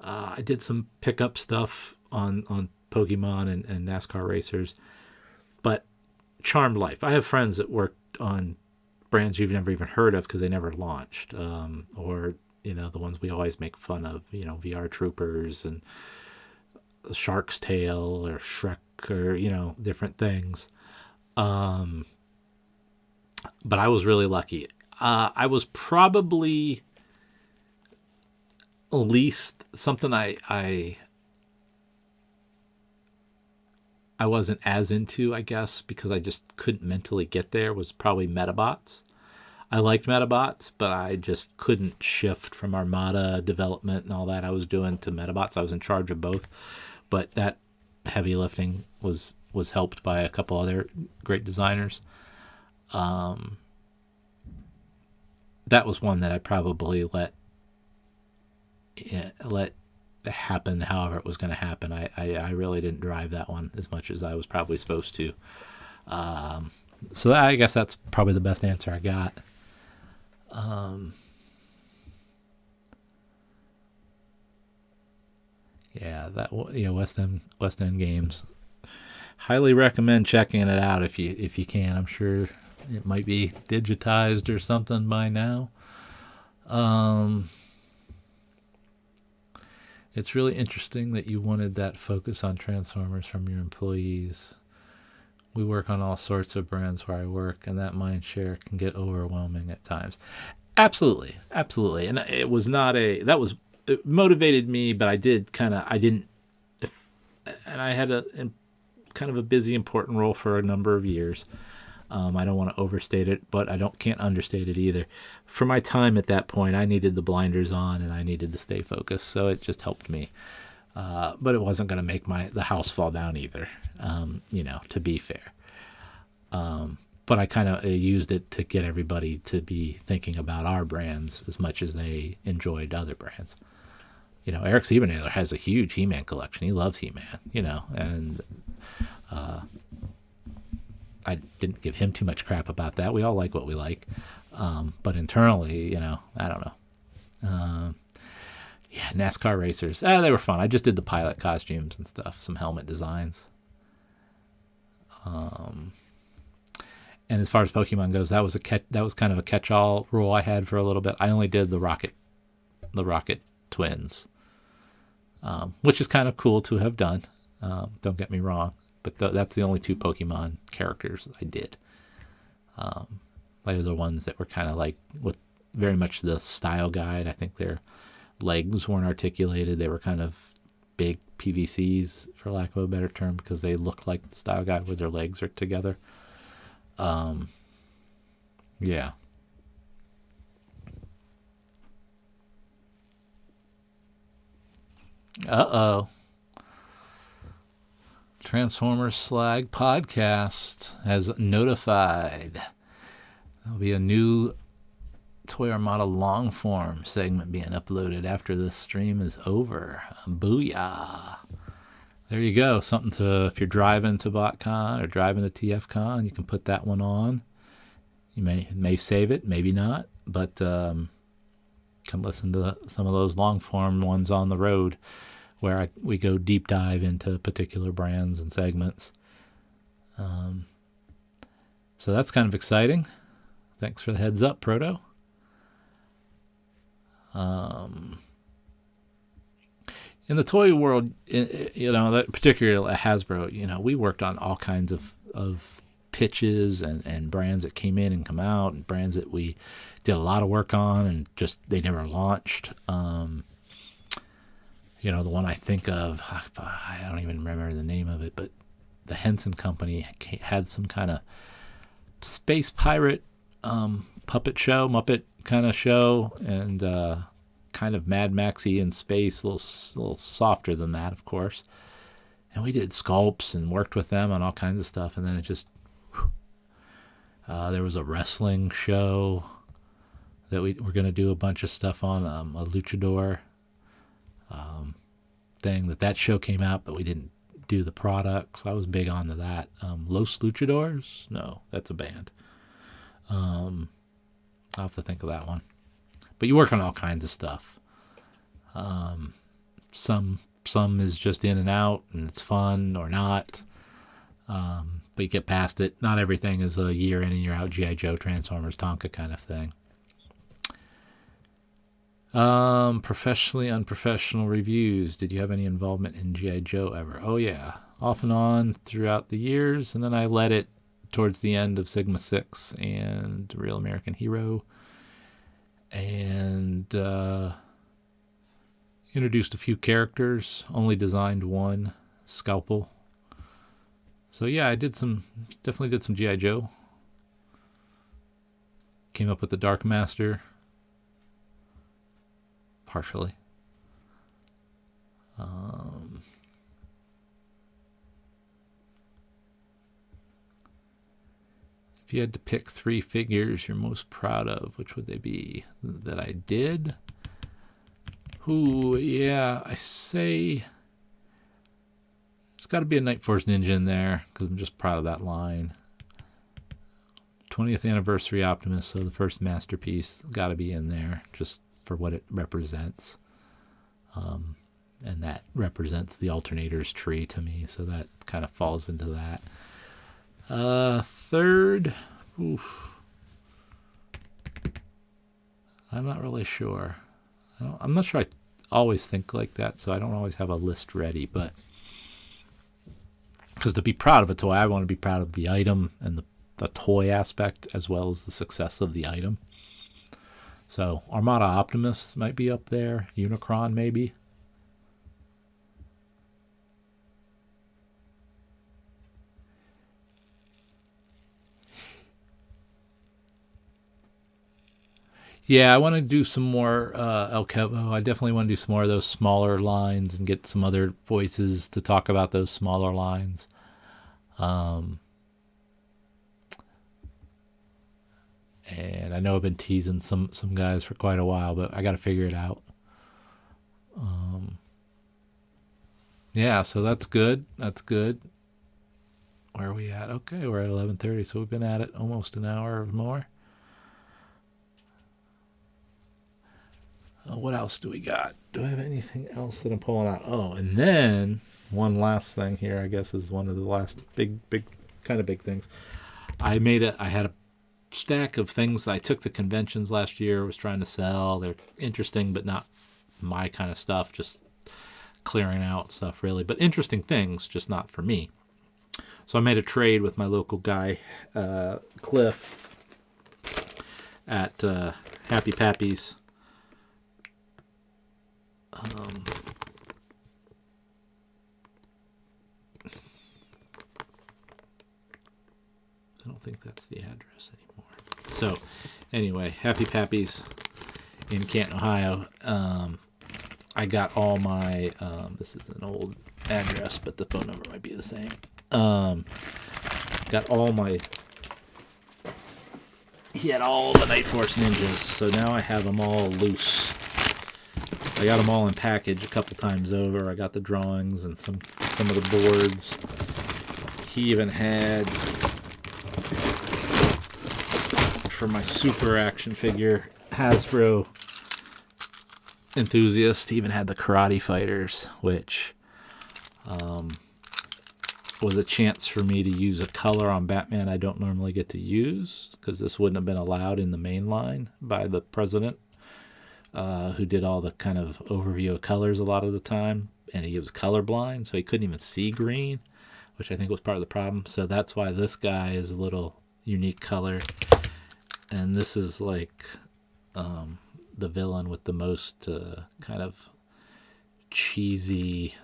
I did some pickup stuff on Pokemon and NASCAR racers, but Charmed Life. I have friends that worked on brands you've never even heard of because they never launched, or the ones we always make fun of, VR Troopers and Shark's Tale or Shrek or different things. But I was really lucky. I was probably least something I wasn't as into, I guess, because I just couldn't mentally get there, was probably Medabots. I liked Medabots, but I just couldn't shift from Armada development and all that I was doing to Medabots. I was in charge of both, but that heavy lifting was helped by a couple other great designers. That was one that I probably let happen however it was going to happen. I really didn't drive that one as much as I was probably supposed to. So I guess that's probably the best answer I got. West End Games. Highly recommend checking it out if you can. I'm sure it might be digitized or something by now. It's really interesting that you wanted that focus on Transformers from your employees. We work on all sorts of brands where I work, and that mind share can get overwhelming at times. Absolutely. And it was not it motivated me, but I had kind of a busy, important role for a number of years. I don't want to overstate it, but can't understate it either. For my time at that point, I needed the blinders on and I needed to stay focused, so it just helped me. But it wasn't going to make the house fall down either, to be fair. But I kind of used it to get everybody to be thinking about our brands as much as they enjoyed other brands. Eric Siebenhaler has a huge He-Man collection. He loves He-Man, and I didn't give him too much crap about that. We all like what we like. But internally, I don't know. NASCAR racers. They were fun. I just did the pilot costumes and stuff, some helmet designs. And as far as Pokemon goes, that was kind of a catch-all role I had for a little bit. I only did the Rocket twins, which is kind of cool to have done. Don't get me wrong. But that's the only two Pokemon characters I did. They were the ones that were kind of like with very much the style guide. I think their legs weren't articulated. They were kind of big PVCs, for lack of a better term, because they look like the style guide where their legs are together. Yeah. Uh-oh. Transformers Slag Podcast has notified there'll be a new Toy Armada long form segment being uploaded after this stream is over. Booyah. There you go. Something if you're driving to BotCon or driving to TFCon, you can put that one on. You may save it, maybe not, but can listen to some of those long form ones on the road where we go deep dive into particular brands and segments. So that's kind of exciting. Thanks for the heads up, Proto. In the toy world, particularly at Hasbro, we worked on all kinds of pitches and brands that came in and come out, and brands that we did a lot of work on and just they never launched. The one I think of, I don't even remember the name of it, but the Henson Company had some kind of space pirate puppet show, Muppet kind of show, and kind of Mad Maxy in space, a little softer than that, of course. And we did sculpts and worked with them on all kinds of stuff, and then it just there was a wrestling show that we were going to do a bunch of stuff on, a luchador thing. That show came out, but we didn't do the products. I was big onto that. Los Luchadors? No, that's a band. I'll have to think of that one. But you work on all kinds of stuff. Some is just in and out, and it's fun or not. But you get past it. Not everything is a year in and year out G.I. Joe, Transformers, Tonka kind of thing. Professionally unprofessional reviews. Did you have any involvement in G.I. Joe ever? Oh yeah, off and on throughout the years, and then I led it towards the end of Sigma 6 and Real American Hero, and introduced a few characters, only designed one, Scalpel. So yeah, I definitely did some G.I. Joe. Came up with the Dark Master. Partially. If you had to pick 3 figures you're most proud of, which would they be? That I did? Ooh, yeah, I say there's got to be a Night Force Ninja in there because I'm just proud of that line. 20th anniversary Optimus, so the first masterpiece, got to be in there just for what it represents. And that represents the Alternators tree to me, so that kind of falls into that. Third, oof, I'm not really sure. I'm not sure I always think like that, so I don't always have a list ready, but because to be proud of a toy, I want to be proud of the item and the toy aspect as well as the success of the item. So Armada Optimus might be up there. Unicron maybe. Yeah, I want to do some more El Kevo. I definitely want to do some more of those smaller lines and get some other voices to talk about those smaller lines. And I know I've been teasing some guys for quite a while, but I got to figure it out. Yeah, so that's good. That's good. Where are we at? Okay, we're at 11:30, so we've been at it almost an hour or more. What else do we got? Do I have anything else that I'm pulling out? Oh, and then one last thing here, I guess, is one of the last big things. I had a stack of things I took to conventions last year, was trying to sell. They're interesting, but not my kind of stuff, just clearing out stuff really, but interesting things, just not for me. So I made a trade with my local guy, Cliff, at Happy Pappy's. I don't think that's the address anymore. So anyway, Happy Pappy's in Canton, Ohio. I got all my, this is an old address, but the phone number might be the same. Got all my, he had all the Night Force Ninjas, so now I have them all loose. I got them all in package a couple times over. I got the drawings and some of the boards. He even had, for my super action figure, Hasbro enthusiast, he even had the Karate Fighters, which was a chance for me to use a color on Batman I don't normally get to use, because this wouldn't have been allowed in the main line by the president, who did all the kind of overview of colors a lot of the time, and he was colorblind, so he couldn't even see green, which I think was part of the problem. So that's why this guy is a little unique color, and this is like the villain with the most kind of cheesy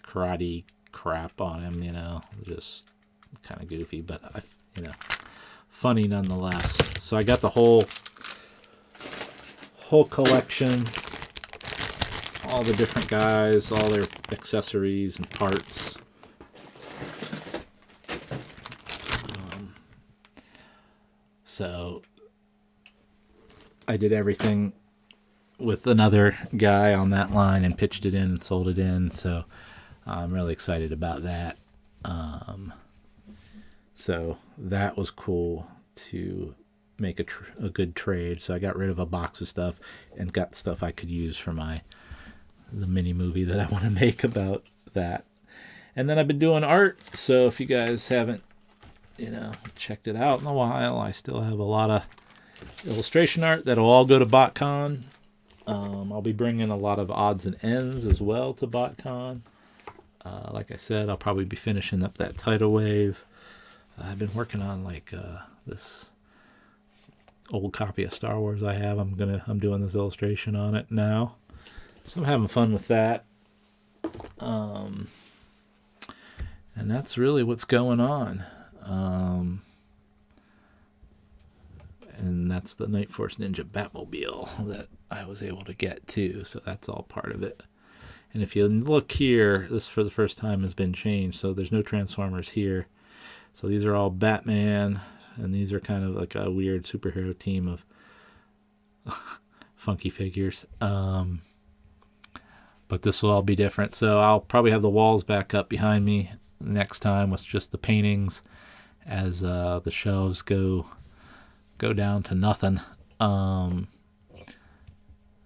karate crap on him, just kind of goofy, but funny nonetheless. So I got the whole collection, all the different guys, all their accessories and parts. So I did everything with another guy on that line and pitched it in and sold it in. So I'm really excited about that. So that was cool to make a good trade. So I got rid of a box of stuff and got stuff I could use for my mini movie that I want to make about that. And then I've been doing art, so if you guys haven't, checked it out in a while, I still have a lot of illustration art that'll all go to BotCon. I'll be bringing a lot of odds and ends as well to BotCon. Like I said, I'll probably be finishing up that tidal wave. I've been working on this old copy of Star Wars I have. I'm doing this illustration on it now, so I'm having fun with that. And that's really what's going on. And that's the Night Force Ninja Batmobile that I was able to get too, so that's all part of it. And if you look here, this for the first time has been changed, so there's no Transformers here. So these are all Batman, and these are kind of like a weird superhero team of funky figures. But this will all be different, so I'll probably have the walls back up behind me next time with just the paintings as the shelves go down to nothing.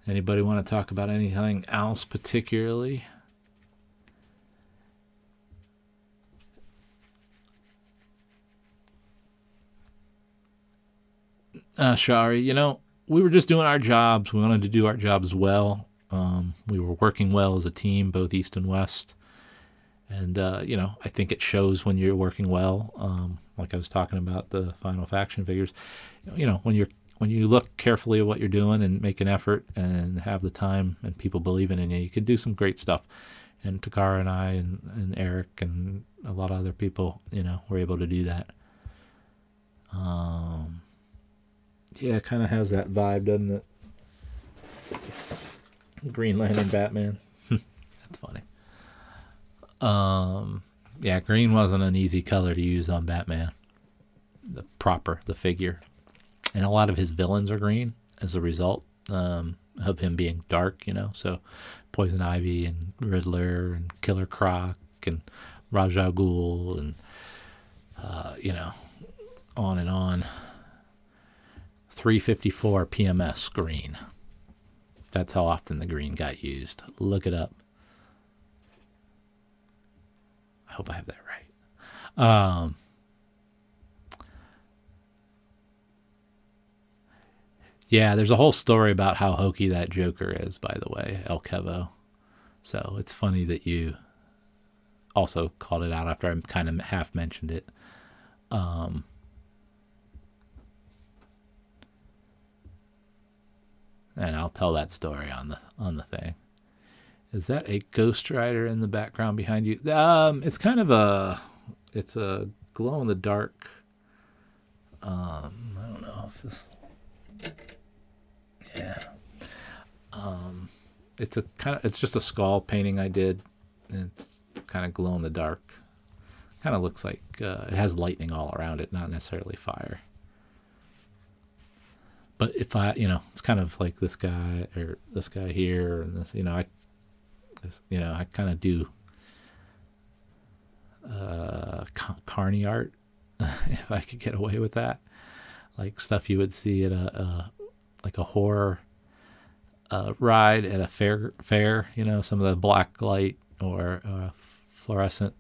Anybody want to talk about anything else particularly? Shari, we were just doing our jobs. We wanted to do our jobs well. We were working well as a team, both East and West. And, I think it shows when you're working well. Like I was talking about the Final Faction figures. When you look carefully at what you're doing and make an effort and have the time and people believing in you, you can do some great stuff. And Takara and I and Eric and a lot of other people, were able to do that. Yeah, it kind of has that vibe, doesn't it? Green Lantern Batman. That's funny. Yeah, green wasn't an easy color to use on Batman. The figure. And a lot of his villains are green as a result of him being dark, So Poison Ivy and Riddler and Killer Croc and Ra's al Ghul and, on and on. 354 PMS green. That's how often the green got used. Look it up. I hope I have that right. Yeah, there's a whole story about how hokey that Joker is, by the way, El Kevo. So it's funny that you also called it out after I kind of half mentioned it. And I'll tell that story on the thing. Is that a Ghost Rider in the background behind you? It's kind of it's a glow in the dark. I don't know if this. Yeah. It's just a skull painting I did. And it's kind of glow in the dark. Kind of looks like it has lightning all around it, not necessarily fire. But if it's kind of like this guy or this guy here, and this, I kind of do carny art if I could get away with that, like stuff you would see at a horror ride at a fair. Some of the black light or fluorescent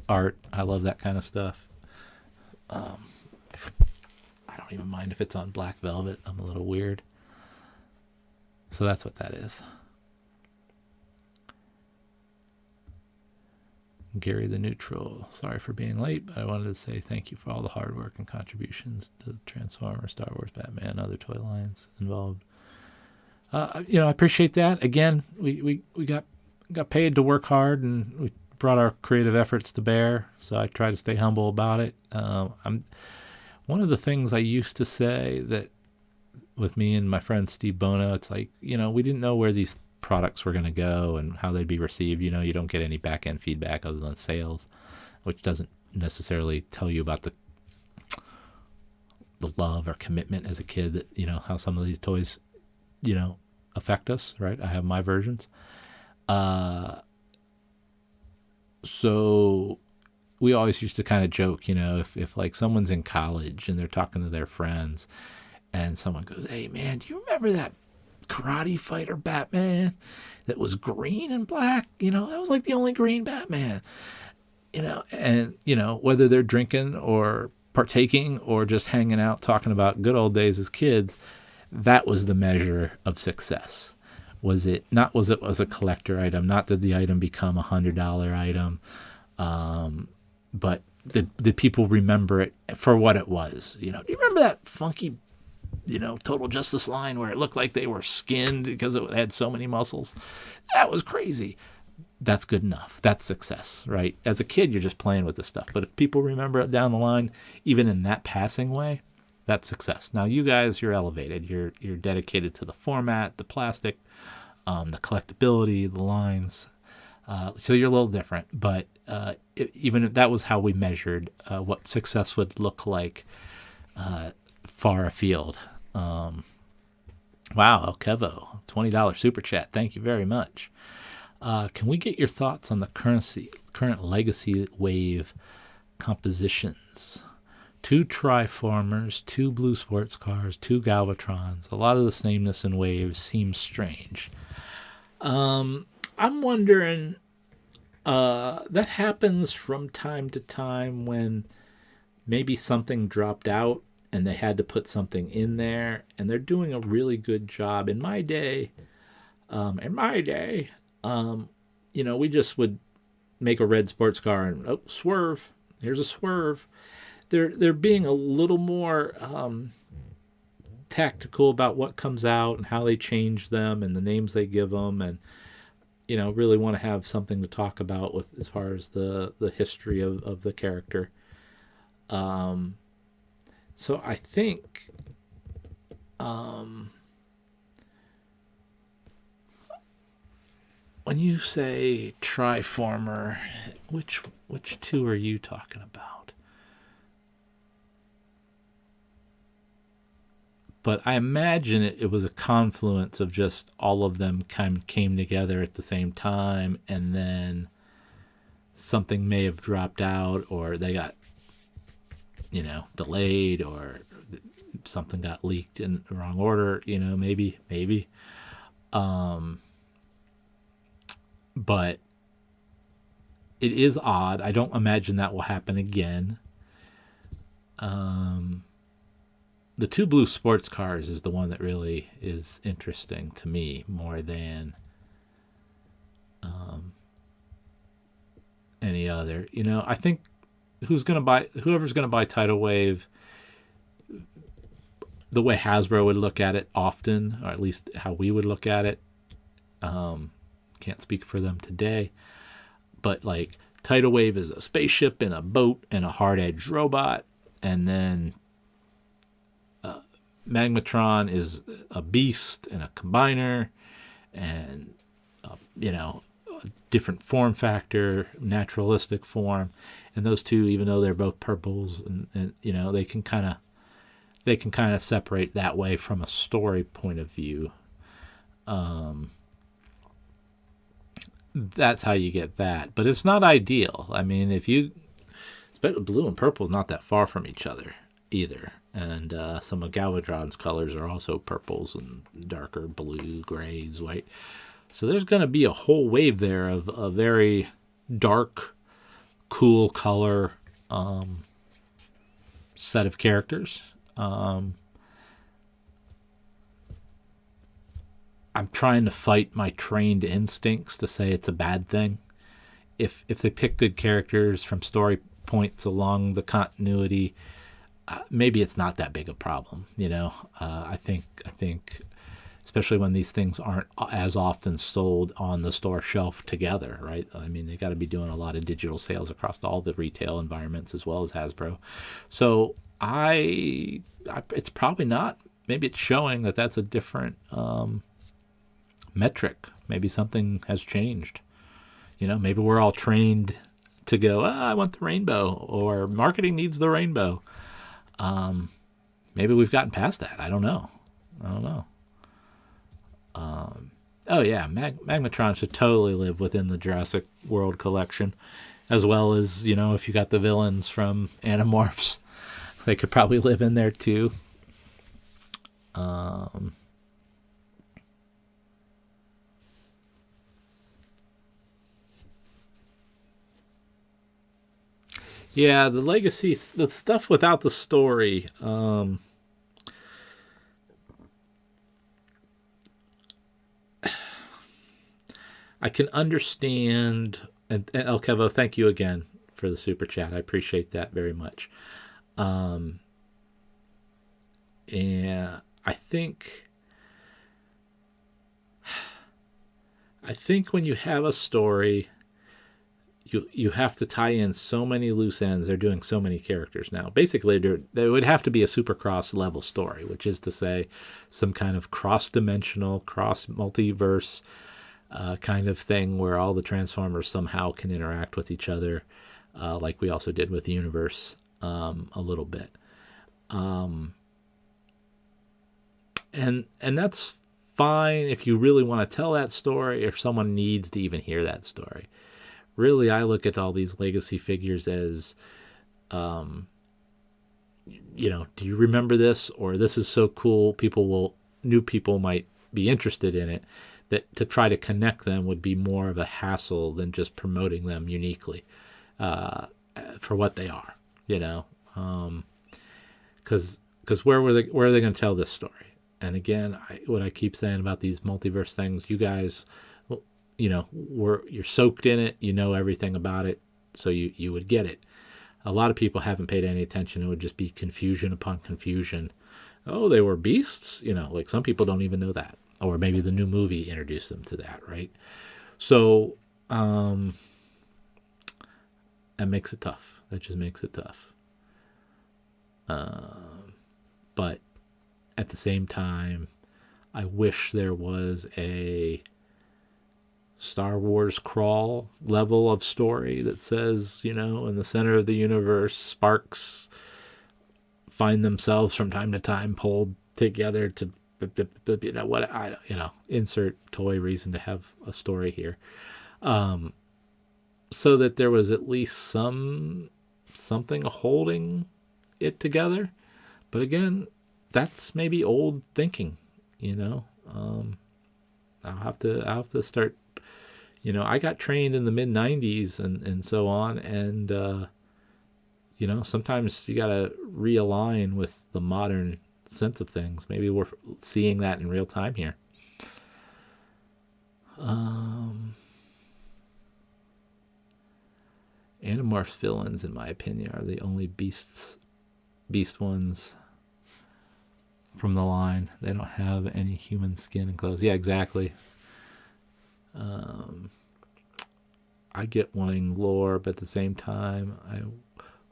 art. I love that kind of stuff. I don't even mind if it's on black velvet. I'm a little weird. So that's what that is. Gary the Neutral. Sorry for being late, but I wanted to say thank you for all the hard work and contributions to Transformers, Star Wars, Batman, other toy lines involved. I appreciate that. Again, we got paid to work hard, and we brought our creative efforts to bear. So I try to stay humble about it. One of the things I used to say that with me and my friend Steve Bono, it's like, we didn't know where these products were going to go and how they'd be received. You don't get any back end feedback other than sales, which doesn't necessarily tell you about the love or commitment as a kid that, how some of these toys, affect us, right? I have my versions. So we always used to kind of joke, if like someone's in college and they're talking to their friends and someone goes, "Hey man, do you remember that karate fighter Batman that was green and black. That was like the only green Batman. And whether they're drinking or partaking or just hanging out talking about good old days as kids, that was the measure of success. Was it was a collector item? Not did the item become $100 item, but did people remember it for what it was? Do you remember that funky, Total Justice line where it looked like they were skinned because it had so many muscles? That was crazy. That's good enough. That's success, right? As a kid, you're just playing with this stuff. But if people remember it down the line, even in that passing way, that's success. Now, you guys, you're elevated. You're dedicated to the format, the plastic, the collectability, the lines. So you're a little different. But even if that was how we measured what success would look like far afield. Wow, Kevo, $20 super chat. Thank you very much. Can we get your thoughts on the current Legacy Wave compositions? 2 Triformers, 2 Blue Sports Cars, 2 Galvatrons. A lot of the sameness in waves seems strange. I'm wondering, that happens from time to time when maybe something dropped out and they had to put something in there, and they're doing a really good job. In my day, we just would make a red sports car and swerve. Here's a swerve. They're being a little more tactical about what comes out and how they change them and the names they give them, and really want to have something to talk about with as far as the history of the character. So I think when you say Triformer, which 2 are you talking about? But I imagine it was a confluence of just all of them kind of came together at the same time, and then something may have dropped out, or they got, delayed, or something got leaked in the wrong order, maybe. But it is odd. I don't imagine that will happen again. The 2 Blue Sports Cars is the one that really is interesting to me more than any other. I think whoever's going to buy Tidal Wave, the way Hasbro would look at it often, or at least how we would look at it, can't speak for them today, but like Tidal Wave is a spaceship and a boat and a hard-edged robot, and then Magmatron is a beast and a combiner, and a different form factor, naturalistic form. And those 2, even though they're both purples, and they can kind of separate that way from a story point of view. That's how you get that, but it's not ideal. I mean, blue and purple is not that far from each other either, and some of Galvatron's colors are also purples and darker blue, grays, white. So there's going to be a whole wave there of a very dark, cool color set of characters. I'm trying to fight my trained instincts to say it's a bad thing. If they pick good characters from story points along the continuity, maybe it's not that big a problem. I think, especially when these things aren't as often sold on the store shelf together, right? I mean, they got to be doing a lot of digital sales across all the retail environments as well as Hasbro. So it's probably not. Maybe it's showing that that's a different metric. Maybe something has changed. Maybe we're all trained to go, I want the rainbow, or marketing needs the rainbow. Maybe we've gotten past that. I don't know. Oh yeah, Magmatron should totally live within the Jurassic World collection, as well as, if you got the villains from Animorphs, they could probably live in there too. Yeah, the legacy, the stuff without the story. I can understand, and El Kevo, thank you again for the super chat. I appreciate that very much. And I think when you have a story, you have to tie in so many loose ends. They're doing so many characters now. Basically, there would have to be a Supercross level story, which is to say, some kind of cross-dimensional, cross-multiverse kind of thing where all the Transformers somehow can interact with each other, like we also did with the universe a little bit. And that's fine if you really want to tell that story, or if someone needs to even hear that story. Really, I look at all these legacy figures as, do you remember this? Or this is so cool, new people might be interested in it, that to try to connect them would be more of a hassle than just promoting them uniquely for what they are, because where are they going to tell this story? And again, what I keep saying about these multiverse things, you guys, you're soaked in it, everything about it, so you would get it. A lot of people haven't paid any attention. It would just be confusion upon confusion. Oh, they were beasts? Like some people don't even know that. Or maybe the new movie introduced them to that, right? So, that makes it tough. That just makes it tough. But at the same time, I wish there was a Star Wars crawl level of story that says, in the center of the universe, sparks find themselves from time to time pulled together to, insert toy reason to have a story here. So that there was at least something holding it together. But again, that's maybe old thinking, I'll have to start, I got trained in the mid 90s and so on. And, sometimes you got to realign with the modern sense of things. Maybe we're seeing that in real time here. Animorphs villains, in my opinion, are the only beast ones from the line. They don't have any human skin and clothes. Yeah, exactly. I get wanting lore, but at the same time, I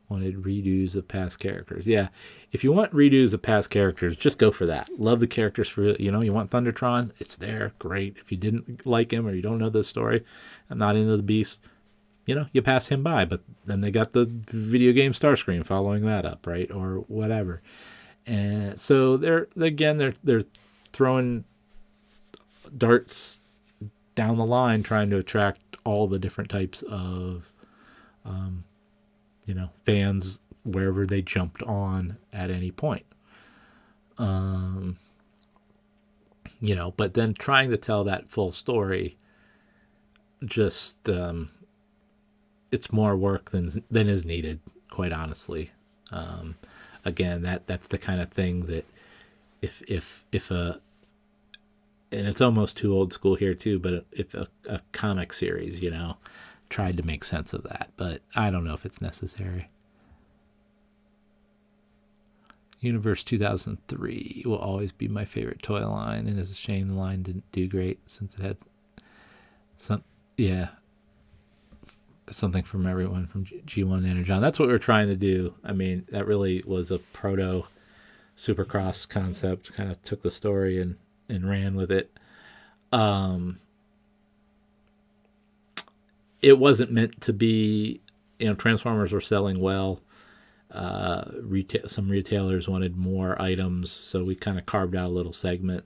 wanted redos of past characters. Yeah, if you want redos of past characters, just go for that. Love the characters for, you want Thundertron, it's there, great. If you didn't like him or you don't know the story, I'm not into the Beast, you pass him by. But then they got the video game Starscream following that up, right, or whatever. And so they're throwing darts down the line, trying to attract all the different types of fans wherever they jumped on at any point. But then trying to tell that full story, just it's more work than is needed, quite honestly. Again, that's the kind of thing that if a, and it's almost too old school here too, but if a comic series, tried to make sense of that, but I don't know if it's necessary. Universe 2003 will always be my favorite toy line, and it's a shame the line didn't do great since it had something from everyone from G1 Energon. That's what we're trying to do. I mean, that really was a proto Supercross concept, kind of took the story and ran with it. It wasn't meant to be, Transformers were selling well. Some retailers wanted more items, so we kind of carved out a little segment.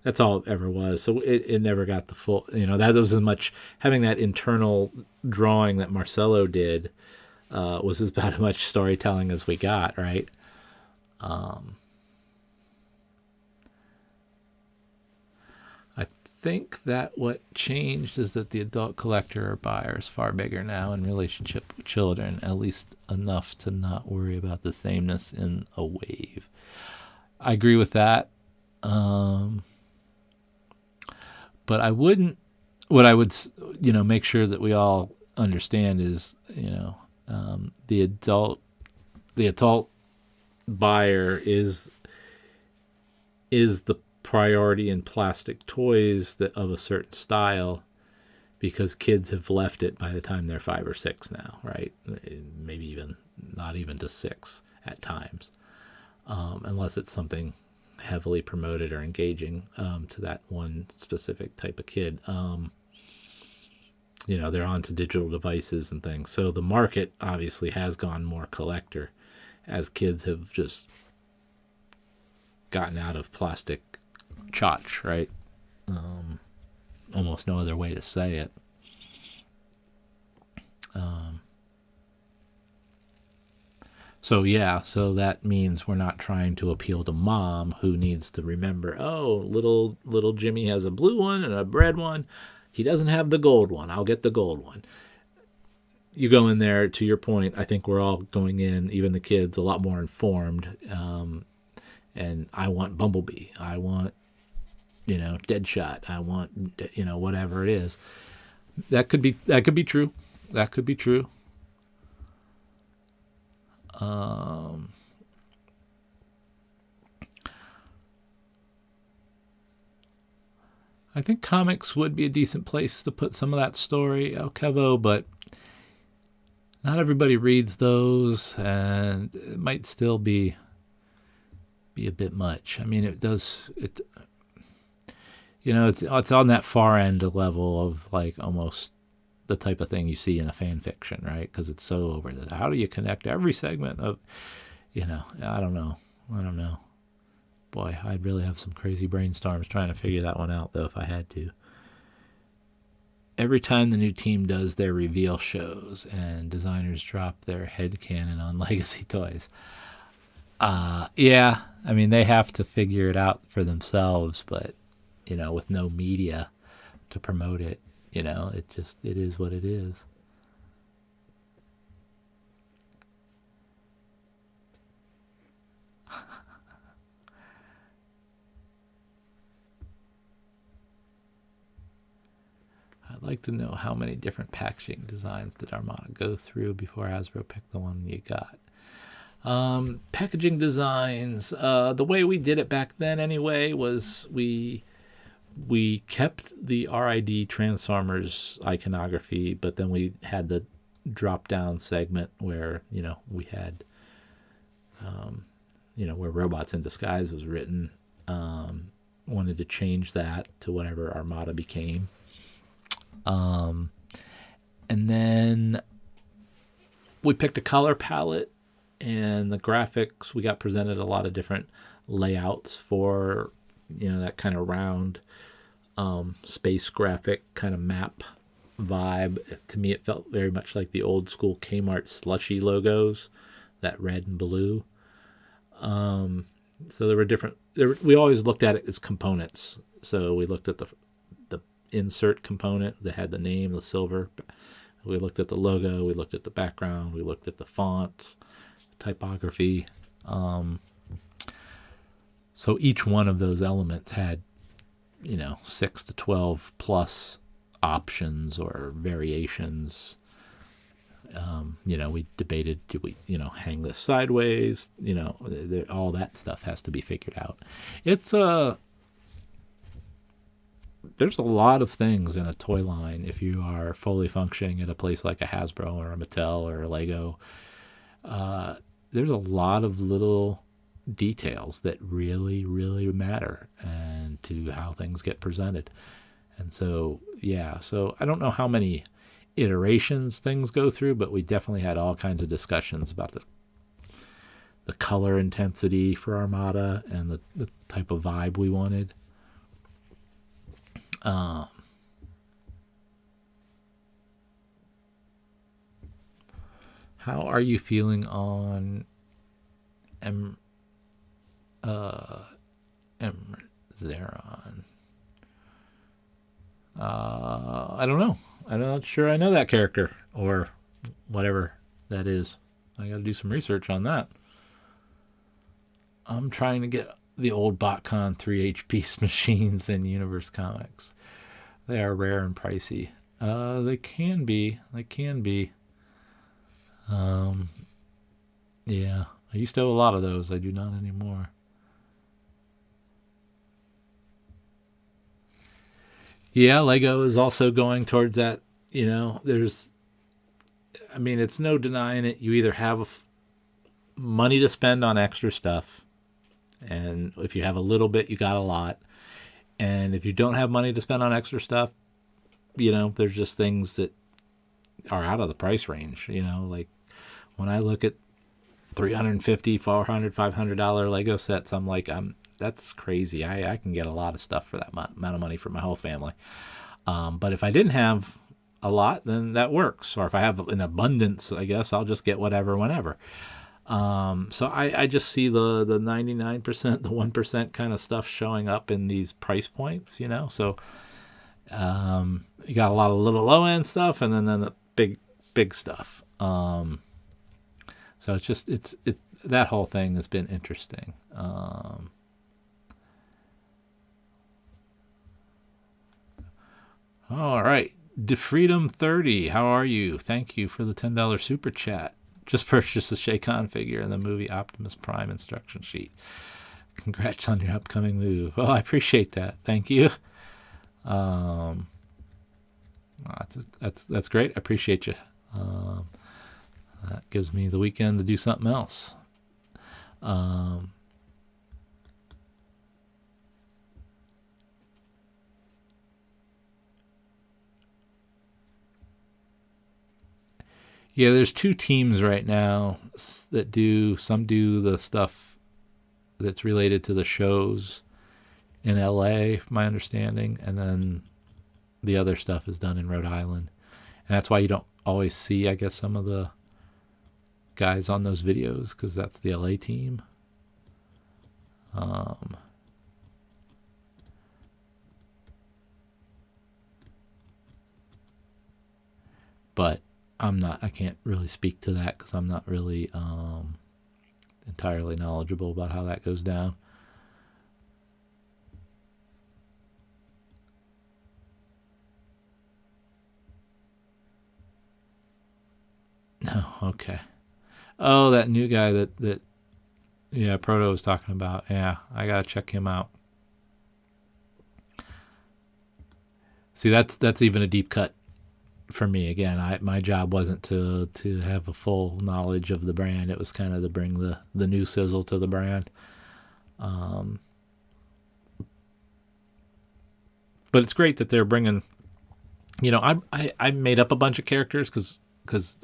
That's all it ever was. So it never got the full, that was as much, having that internal drawing that Marcelo did was about as much storytelling as we got, right? I think that what changed is that the adult collector or buyer is far bigger now in relationship with children, at least enough to not worry about the sameness in a wave. I agree with that. But I wouldn't, what I would, make sure that we all understand is, the adult buyer is the priority in plastic toys that of a certain style, because kids have left it by the time they're 5 or 6 now, right? Maybe even not even to 6 at times, unless it's something heavily promoted or engaging to that one specific type of kid. They're onto digital devices and things, so the market obviously has gone more collector as kids have just gotten out of plastic tchotch, right? Almost no other way to say it. So that means we're not trying to appeal to mom who needs to remember, little Jimmy has a blue one and a red one. He doesn't have the gold one. I'll get the gold one. You go in there, to your point, I think we're all going in, even the kids, a lot more informed. And I want Bumblebee. I want, Deadshot. I want, whatever it is. That could be true. That could be true. I think comics would be a decent place to put some of that story, El Kevo, but not everybody reads those, and it might still be a bit much. I mean, it's on that far end level of like almost the type of thing you see in a fan fiction, right? Because it's so over the. How do you connect every segment of, I don't know. Boy, I'd really have some crazy brainstorms trying to figure that one out, though, if I had to. Every time the new team does their reveal shows and designers drop their headcanon on legacy toys, I mean, they have to figure it out for themselves, but, with no media to promote it, it is what it is. I'd like to know how many different packaging designs did Armada go through before Hasbro picked the one you got. Packaging designs, the way we did it back then anyway was we kept the RID Transformers iconography, but then we had the drop down segment where we had where Robots in Disguise was written. Wanted to change that to whatever Armada became. And then we picked a color palette, and the graphics, we got presented a lot of different layouts for, that kind of round space graphic kind of map vibe. To me, it felt very much like the old school Kmart slushy logos, that red and blue. So there were different, we always looked at it as components. So we looked at the insert component that had the name, the silver. We looked at the logo, we looked at the background, we looked at the font, typography. So each one of those elements had 6 to 12 plus options or variations. We debated, do we hang this sideways? All that stuff has to be figured out. It's there's a lot of things in a toy line if you are fully functioning at a place like a Hasbro or a Mattel or a Lego. There's a lot of little details that really, really matter and to how things get presented. And so I don't know how many iterations things go through, but we definitely had all kinds of discussions about the color intensity for Armada and the type of vibe we wanted. How are you feeling on Zeron? I don't know. I'm not sure I know that character or whatever that is. I got to do some research on that. I'm trying to get the old BotCon 3H piece machines in Universe Comics. They are rare and pricey. They can be. Yeah, I used to have a lot of those. I do not anymore. Yeah, Lego is also going towards that. It's no denying it. You either have money to spend on extra stuff, and if you have a little bit, you got a lot. And if you don't have money to spend on extra stuff, there's just things that are out of the price range. Like when I look at $350, $400, $500 Lego sets, I'm like, that's crazy. I can get a lot of stuff for that amount of money for my whole family. But if I didn't have a lot, then that works. Or if I have an abundance, I guess I'll just get whatever, whenever. So I just see the 99%, the 1% kind of stuff showing up in these price points, So you got a lot of little low end stuff, and then the big stuff. So it's that whole thing has been interesting. All right, DeFreedom30, how are you? Thank you for the $10 super chat. Just purchased the Shaycon figure and the movie Optimus Prime instruction sheet. Congrats on your upcoming move. Oh, I appreciate that. Thank you. That's great. I appreciate you. That gives me the weekend to do something else. Yeah, there's two teams right now that some do the stuff that's related to the shows in LA, from my understanding, and then the other stuff is done in Rhode Island. And that's why you don't always see, I guess, some of the guys on those videos, because that's the LA team. But I can't really speak to that because I'm not really entirely knowledgeable about how that goes down. Oh, okay. Oh, that new guy that Proto was talking about. Yeah, I gotta check him out. See, that's even a deep cut for me. Again, my job wasn't to have a full knowledge of the brand. It was kind of to bring the new sizzle to the brand. But it's great that they're bringing. I made up a bunch of characters because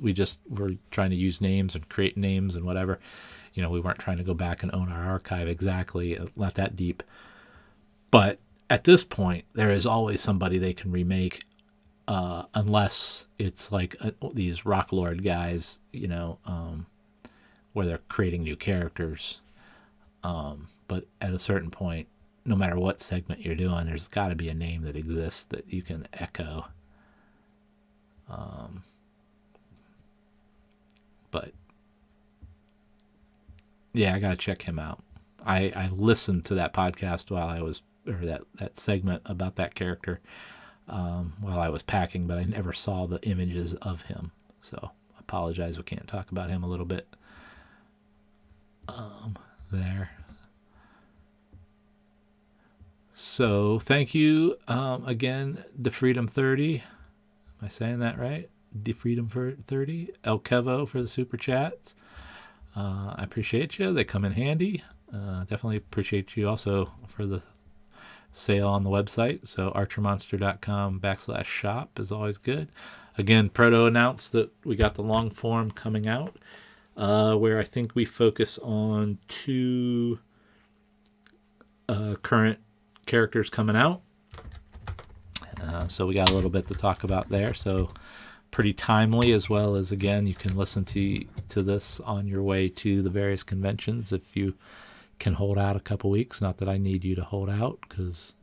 we just were trying to use names and create names and whatever. We weren't trying to go back and own our archive exactly, not that deep. But at this point, there is always somebody they can remake, unless it's like these Rock Lord guys, where they're creating new characters. But at a certain point, no matter what segment you're doing, there's got to be a name that exists that you can echo. But yeah, I gotta check him out. I listened to that podcast while I was, or that segment about that character, while I was packing, but I never saw the images of him. So I apologize, we can't talk about him a little bit there. So thank you again, DeFreedom30. Am I saying that right? DeFreedom30. El Kevo for the super chats. I appreciate you. They come in handy. Definitely appreciate you also for the sale on the website. So archermonster.com/shop is always good. Again, Proto announced that we got the long form coming out, where I think we focus on 2 current characters coming out. So we got a little bit to talk about there. So pretty timely, as well as, again, you can listen to this on your way to the various conventions if you can hold out a couple weeks. Not that I need you to hold out, because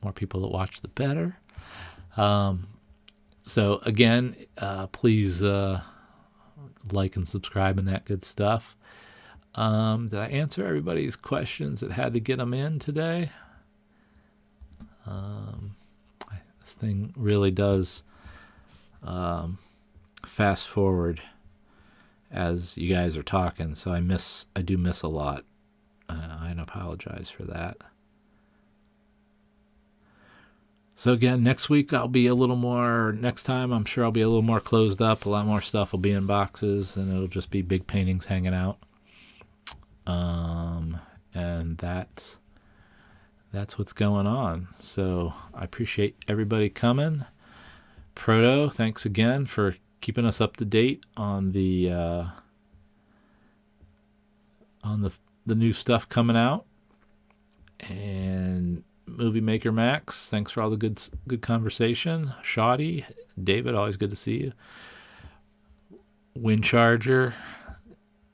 more people that watch the better. So again, please like and subscribe and that good stuff. Did I answer everybody's questions that had to get them in today? This thing really does fast forward as you guys are talking, so I do miss a lot. I apologize for that. So again, next week next time I'm sure I'll be a little more closed up. A lot more stuff will be in boxes, and it'll just be big paintings hanging out. And that's what's going on. So I appreciate everybody coming. Proto, thanks again for keeping us up to date on the new stuff coming out. And Movie Maker Max, thanks for all the good conversation. Shoddy, David, always good to see you. Wind Charger,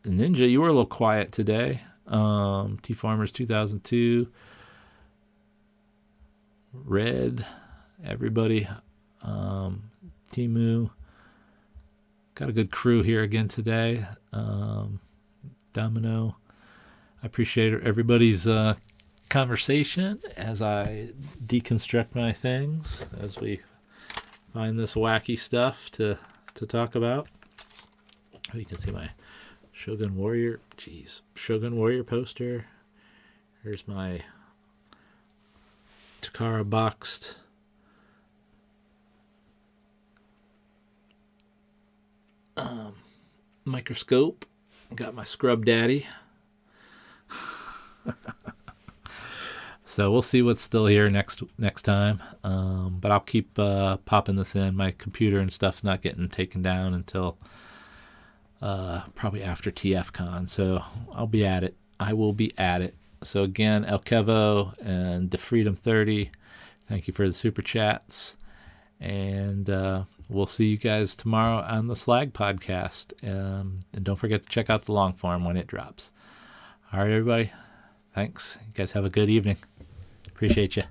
Ninja, you were a little quiet today. T Farmers 2002, Red, everybody, Timu, got a good crew here again today. Domino, I appreciate everybody's conversation as I deconstruct my things, as we find this wacky stuff to talk about. Oh, you can see my Shogun Warrior poster. Here's my Takara boxed microscope. Got my Scrub Daddy. So we'll see what's still here next time. But I'll keep popping this in. My computer and stuff's not getting taken down until probably after TFCon. So I'll be at it. I will be at it. So again, El Kevo and DeFreedom 30, thank you for the super chats. And we'll see you guys tomorrow on the Slag podcast. And don't forget to check out the long form when it drops. All right, everybody. Thanks. You guys have a good evening. Appreciate you.